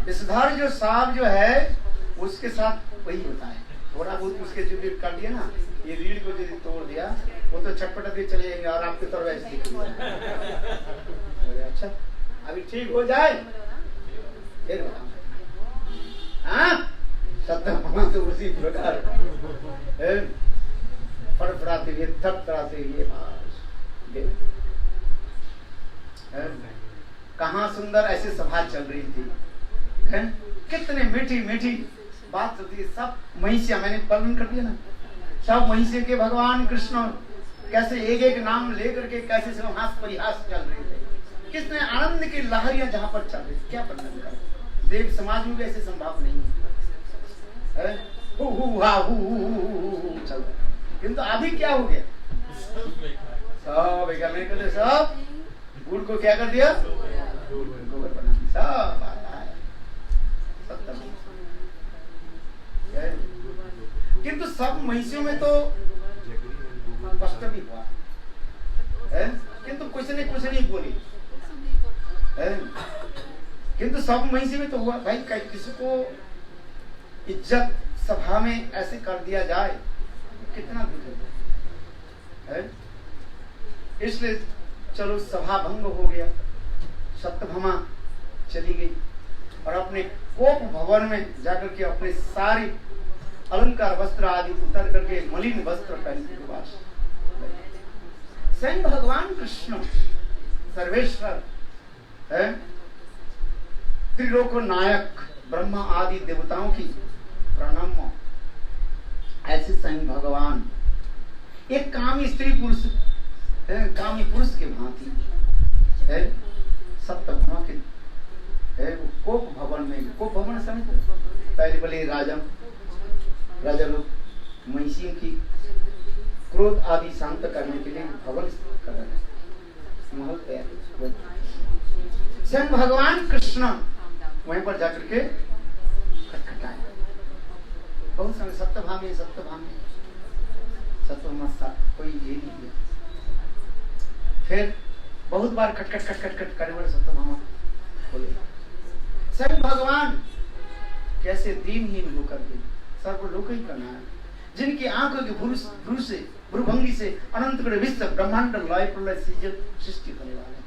S1: विषधर जो सांप जो है उसके साथ वही होता है, थोड़ा बहुत उसके जो भी काट दिया ना, ये रीढ़ को यदि तोड़ दिया वो तो छटपटाते चले जाएंगे और आपकी तरफ ऐसे दिखेंगे। अच्छा अभी ठीक हो जाए फिर सत्य तो उसी प्रकार फड़फड़ाते हुए थपथपाते हुए कहाँ सुंदर ऐसी सभा चल रही थी, कितने मीठी मीठी बात होती है। सब महिषिया मैंने वर्णन कर दिया ना, सब महिषिया के भगवान कृष्ण कैसे एक एक नाम लेकर के कैसे सब हास परिहास चल रहे थे, कितने आनंद की लहरियां जहाँ पर चल रही थी, क्या वर्णन कर। देव समाज में भी ऐसे संभव नहीं है, चल रहा। किंतु अभी क्या हो गया, सब कहते सब गुड़ को क्या कर दिया, गोबर बना दिया, सब किंतु सब महिषियों में तो कष्ट भी हुआ है, किंतु कुछ नहीं बोली है। किंतु सब महिषी में तो हुआ भाई, किसी को इज्जत सभा में ऐसे कर दिया जाए कितना दुख है। इसलिए चलो सभा भंग हो गया, सत्यभामा चली गई और अपने कोप भवन में जाकर के अपने सारे अलंकार वस्त्र आदि उतर करके मलिन वस्त्र पहन के वास। स्वयं भगवान कृष्ण सर्वेश्वर है, त्रिलोक नायक ब्रह्मा आदि देवताओं की प्रणम ऐसे स्वयं भगवान एक कामी स्त्री पुरुष कामी पुरुष के भांति है सत्यभामा के है वो कोप भवन में। कोप भवन समझ पहले बोले राजा लोग महिषियों की क्रोध आदि शांत करने के लिए भवन कर रहे हैं, महल तैयार। स्वयं भगवान कृष्ण वहीं पर जाकर के खटखटाए, बहुत समय सत्यभामे कोई ये नहीं दिया। फिर बहुत बार खटखट करने वाले सत्यभामा बोले स्वयं भगवान कैसे दीनहीन होकर के सर्वलोक ही करना है, जिनकी आंखों के भ्रू से भ्रूभंगी से अनंत बड़े विश्व ब्रह्मांड लय प्रलय सृष्टि करने वाले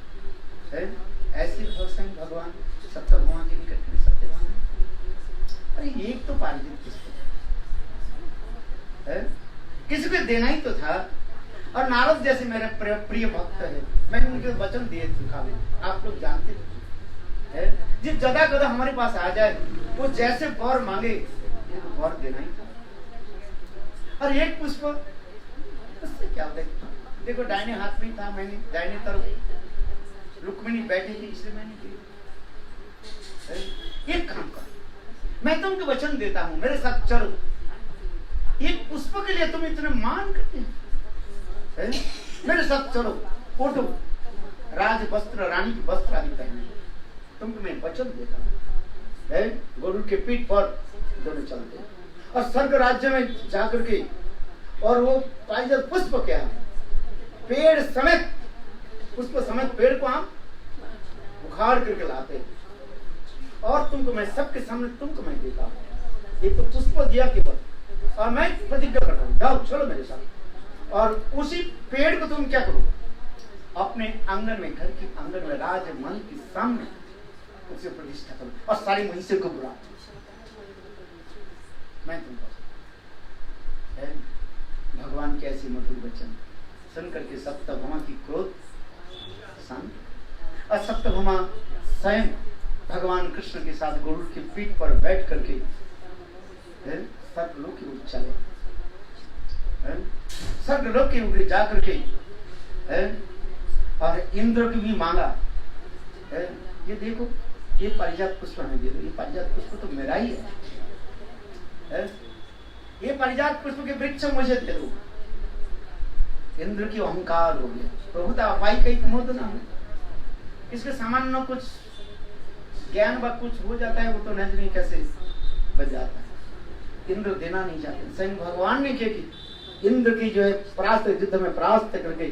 S1: है। ऐसे स्वयं भगवान सत्यभामा के निकट में सत्यभामा, अरे एक तो पारिजित पुष्प है, किसी को देना ही तो था। और नारद जैसे मेरे प्रिय भक्त है, मैंने उनके वचन दिए थे, आप लोग जानते है। जिस जदा गदा हमारे पास आ जाए वो जैसे वर मांगे वर देना ही था। और एक पुष्प उससे क्या होता है, देखो दाहिने हाथ में था, मैंने दाहिने तरफ रुक्मिणी बैठी थी इसलिए मैंने दिया। एक काम कर, मैं तुमको वचन देता हूं मेरे साथ चलो, एक पुष्प के लिए तुम इतने मान करते हैं, मेरे साथ चलो, उठो, राज वस्त्र रानी की वस्त्र आदि पहने, तुमको मैं वचन देता हूं। गरुड़ के पीठ पर दोनों चलते और स्वर्ग राज्य में जाकर के, और वो पारिजात पुष्प क्या पेड़ समेत, पुष्प समेत पेड़ को हम उखाड़ करके लाते और तुमको मैं सबके सामने तुमको मैं देता हूं। एक तो पुष्प दिया केवल और मैं प्रतिज्ञा करता हूँ, जाओ चलो मेरे साथ। और उसी पेड़ को तुम क्या करो, अपने आंगन में, घर के आंगन में, राजमहल के सामने उसे प्रतिष्ठा करो और सारी महिषियों को बुला। मैं तुमको भगवान के ऐसे मधुर वचन सुन करके सप्तभमा की क्रोध शांत। और सप्तभमा स्वयं भगवान कृष्ण के साथ गरुड़ की पीठ पर बैठ करके सर्वलोक की ओर चले, सर्वलोक की ओर जा करके और इंद्र की भी मांगा, ये देखो ये पारिजात पुष्प हमें दे दो, ये पारिजात पुष्प तो मेरा ही है, ये पारिजात पुष्प के वृक्ष मुझे दे दो। इंद्र की अहंकार हो गया, प्रभुता अपाई कई मोद ना हो, इसके सामान्य न कुछ ज्ञान व कुछ हो जाता है, वो तो नहीं कैसे बच जाता है। इंद्र देना नहीं चाहते, स्वयं भगवान ने क्या कि इंद्र की जो है परास्त, युद्ध में परास्त करके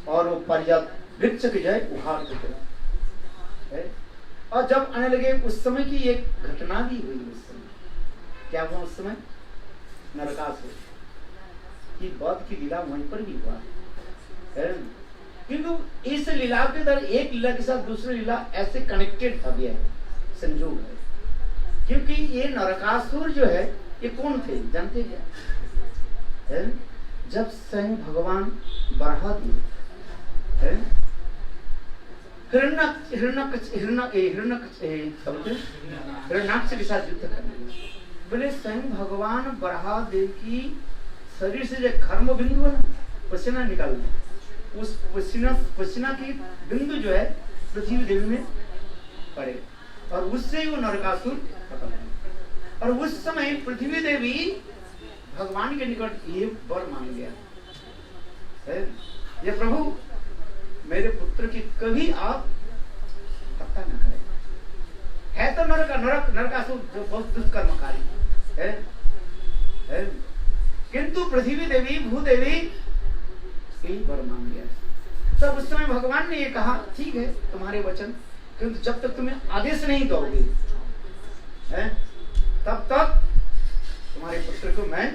S1: और वो पारिजात वृक्ष की जो है उखाड़ करके। और जब आने लगे उस समय की एक घटना भी हुई। उस समय क्या हुआ, उस समय नरकासुर की वध की लीला वहीं पर भी हुआ, क्योंकि इस लीला के अंदर एक लीला के साथ दूसरी लीला ऐसे कनेक्टेड था, गया संयोग है। क्योंकि ये नरकासुर जो है ये कौन थे जानते क्या, जब स्वयं भगवान बराहदेव हिरण्याक्ष के साथ युद्ध करने, बोले स्वयं भगवान बराहदेव की शरीर से जो घर्म बिंदु है पसीना निकालना, उस पसीना की बिंदु जो है पृथ्वी देवी में पड़े और उससे वो नरकासुर खत्म है। और उस समय पृथ्वी देवी भगवान के निकट ये वर मांग गया, ये प्रभु मेरे पुत्र की कभी आप हत्या न करें। है तो नरकासुर जो बहुत दुष्कर्मकारी है, किंतु पृथ्वी देवी भूदेवी यही वर मांग गया। तब उस समय भगवान ने ये कहा, ठीक है तुम्हारे वचन, किंतु जब तक तुम्हें आदेश नहीं दोगे तब तक तुम्हारे पुत्र को मैं,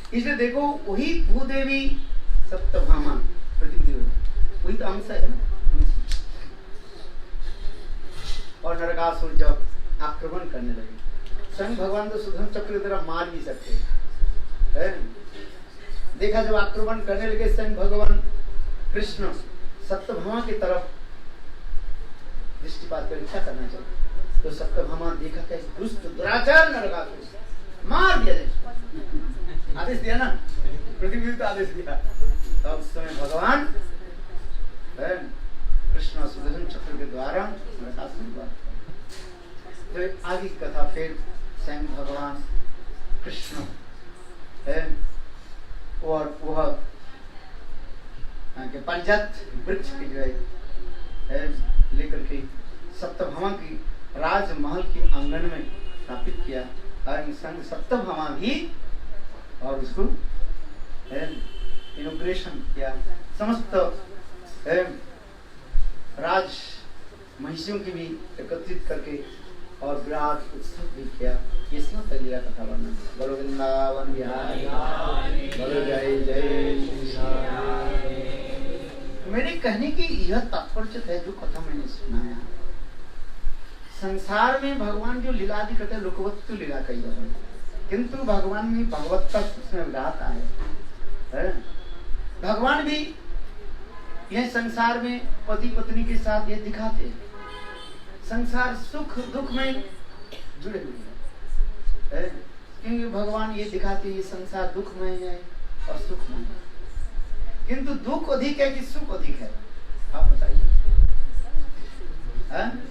S1: इसलिए देखो वही भूदेवी सप्तभामा पृथ्वी वही तो अंश है ना। और नरकासुर जब आक्रमण करने लगे, स्वयं भगवान तो सुदर्शन चक्र द्वारा मार भी सकते हैं। देखा जब आक्रमण करने लगे स्वयं भगवान कृष्ण सप्तभामा की तरफ दृष्टिपात कर क्या करना चाहिए, तो सप्तभामा देखा था दुष्ट दुराचार नरकासुर मार दिया, आदेश दिया ना, पृथ्वी तो आदेश दिया। तब उस समय भगवान कृष्ण सुदर्शन चक्र के द्वारा नरकासुर, तो आगे की कथा फिर स्वयं भगवान कृष्ण और वह पारिजात वृक्ष की जो है लेकर के सप्तभामा की राजमहल के आंगन में स्थापित किया और संग सप्तभामा भी और उसको इनॉग्रेशन किया। समस्त राज महिषियों की भी एकत्रित करके और विराट उत्सव भी किया। इसमें लीला कथा वर्णन, बोलो वृंदावन बिहारी, बोलो जय जय श्री राम। मेरे कहने की यह तात्पर्य है जो कथा मैंने सुनाया, संसार में भगवान जो लीला आदि करते हैं लोकवत्व लीला कही जाती है, किंतु भगवान में भगवत्ता उसमें विराट है। भगवान भी यह संसार में पति पत्नी के साथ ये दिखाते हैं, संसार सुख दुख में जुड़े हुए हैं, क्योंकि भगवान ये दिखाते हैं संसार दुखमय है और सुखमय है, किंतु दुख अधिक है कि सुख अधिक है, आप बताइए।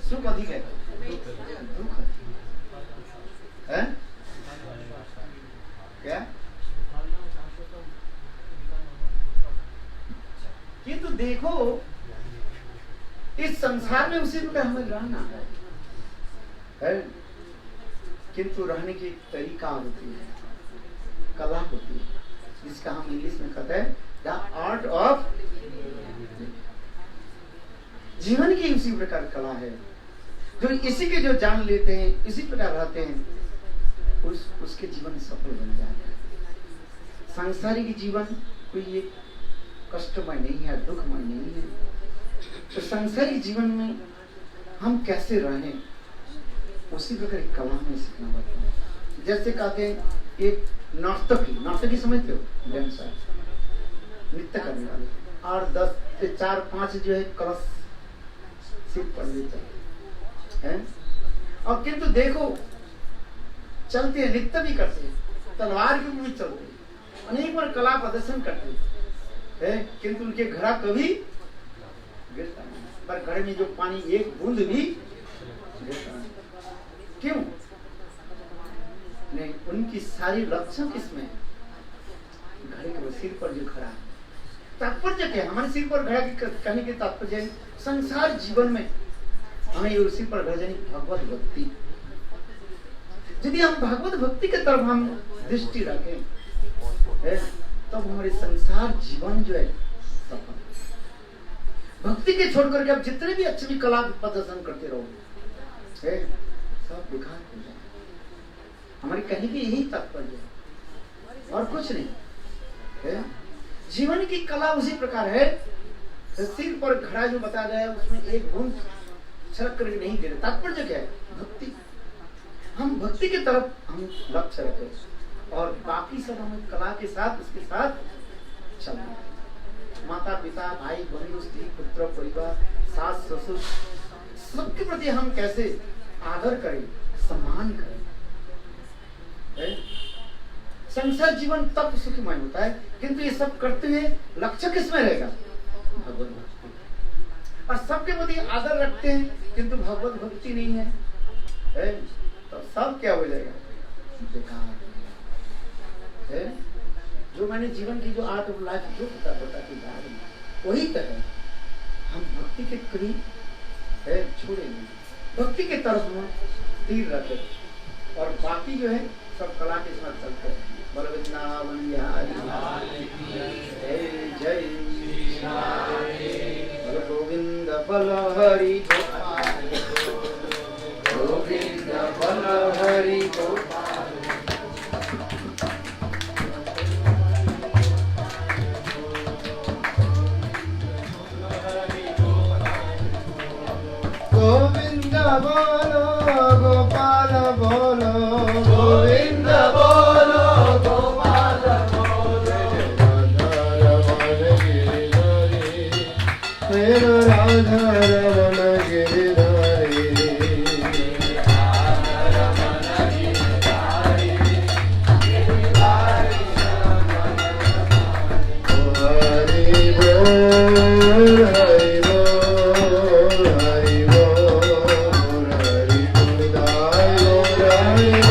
S1: सुख अधिक है, दुख है क्या? किंतु देखो इस संसार में उसी प्रकार हमें रहना है, किंतु रहने की तरीका होती है, कला होती है, जिसका हम इंग्लिश में कहते हैं द आर्ट ऑफ। जीवन की उसी प्रकार कला है, जो इसी के जो जान लेते हैं, इसी प्रकार रहते हैं, उसके जीवन सफल बन जाएगा। सांसारिक जीवन कोई ये कष्टमय नहीं है, दुखमय नहीं है। तो सांसारिक जीवन में हम कैसे रहें, उसी प्रकार कला में सीखना पड़ता है। जैसे कहते हैं एक नर्तकी समझते हो, डांसर, नृत्य करने वाले, और 10 से 4-5 जो है कलश सिर पर लेते हैं, और किंतु देखो चलते हैं, नृत्य भी करते हैं, तलवार के भी चलते हैं, अनेक बार कला प्रदर्शन करते हैं, किंतु उनके घड़ा कभी गिरता नहीं, पर घड़े में जो पानी एक बूंद भी गिरता नहीं। क्यों नहीं? उनकी सारी लक्षण किसमें है? घड़े के सिर पर जो खड़ा है। तात्पर्य क्या है? हमारे सिर पर घड़ा कहने के तात्पर्य संसार जीवन में हमें सिर पर घड़ा, यानी भगवत भक्ति। यदि हम भगवत भक्ति के तरफ हम दृष्टि रखें तब हमारे संसार जीवन जो है सफल। भक्ति के छोड़ करके आप जितने भी अच्छे भी कला प्रदर्शन करते रहो सब बेकार हो जाए। हमारी कहने की यही तात्पर्य है और कुछ नहीं है। जीवन की कला उसी प्रकार है, सिर पर घड़ा जो बताया गया है उसमें एक बूंद छलक करके नहीं दे रहे। तात्पर्य क्या है? भक्ति। हम भक्ति की तरफ हम लक्ष्य रखें और बाकी सब हमें कला के साथ उसके साथ चलना है। माता पिता, भाई बहन, स्त्री पुत्र, परिवार, सास ससुर, सबके प्रति हम कैसे आदर करें, सम्मान करें। संसार जीवन तब सुखमय होता है, किंतु ये सब करते हुए लक्ष्य किसमें रहेगा? भगवत भक्ति। और सबके प्रति आदर रखते हैं किंतु भगवत भक्ति नहीं है, तो सब क्या हो जाएगा? बेकार है। जो मैंने जीवन की जो आर्ट ऑफ लाइफ जो बता वही तो है। हम भक्ति के करीब छोड़े नहीं, भक्ति के तरफ हम तीर रखे और बाकी जो है सब कला के साथ चलते हैं। बोलो वृंदावन बिहारी जय बोलो गोविंद बल हरि गोविंद बल हरि गोपाल। गोविंद बोलो गोपाल बोलो, गोविंद बोलो गोपाल बोलो। राधा रमण गिरिधारी, हरि बोल हरि बोल हरि बोल हरि बोल हरि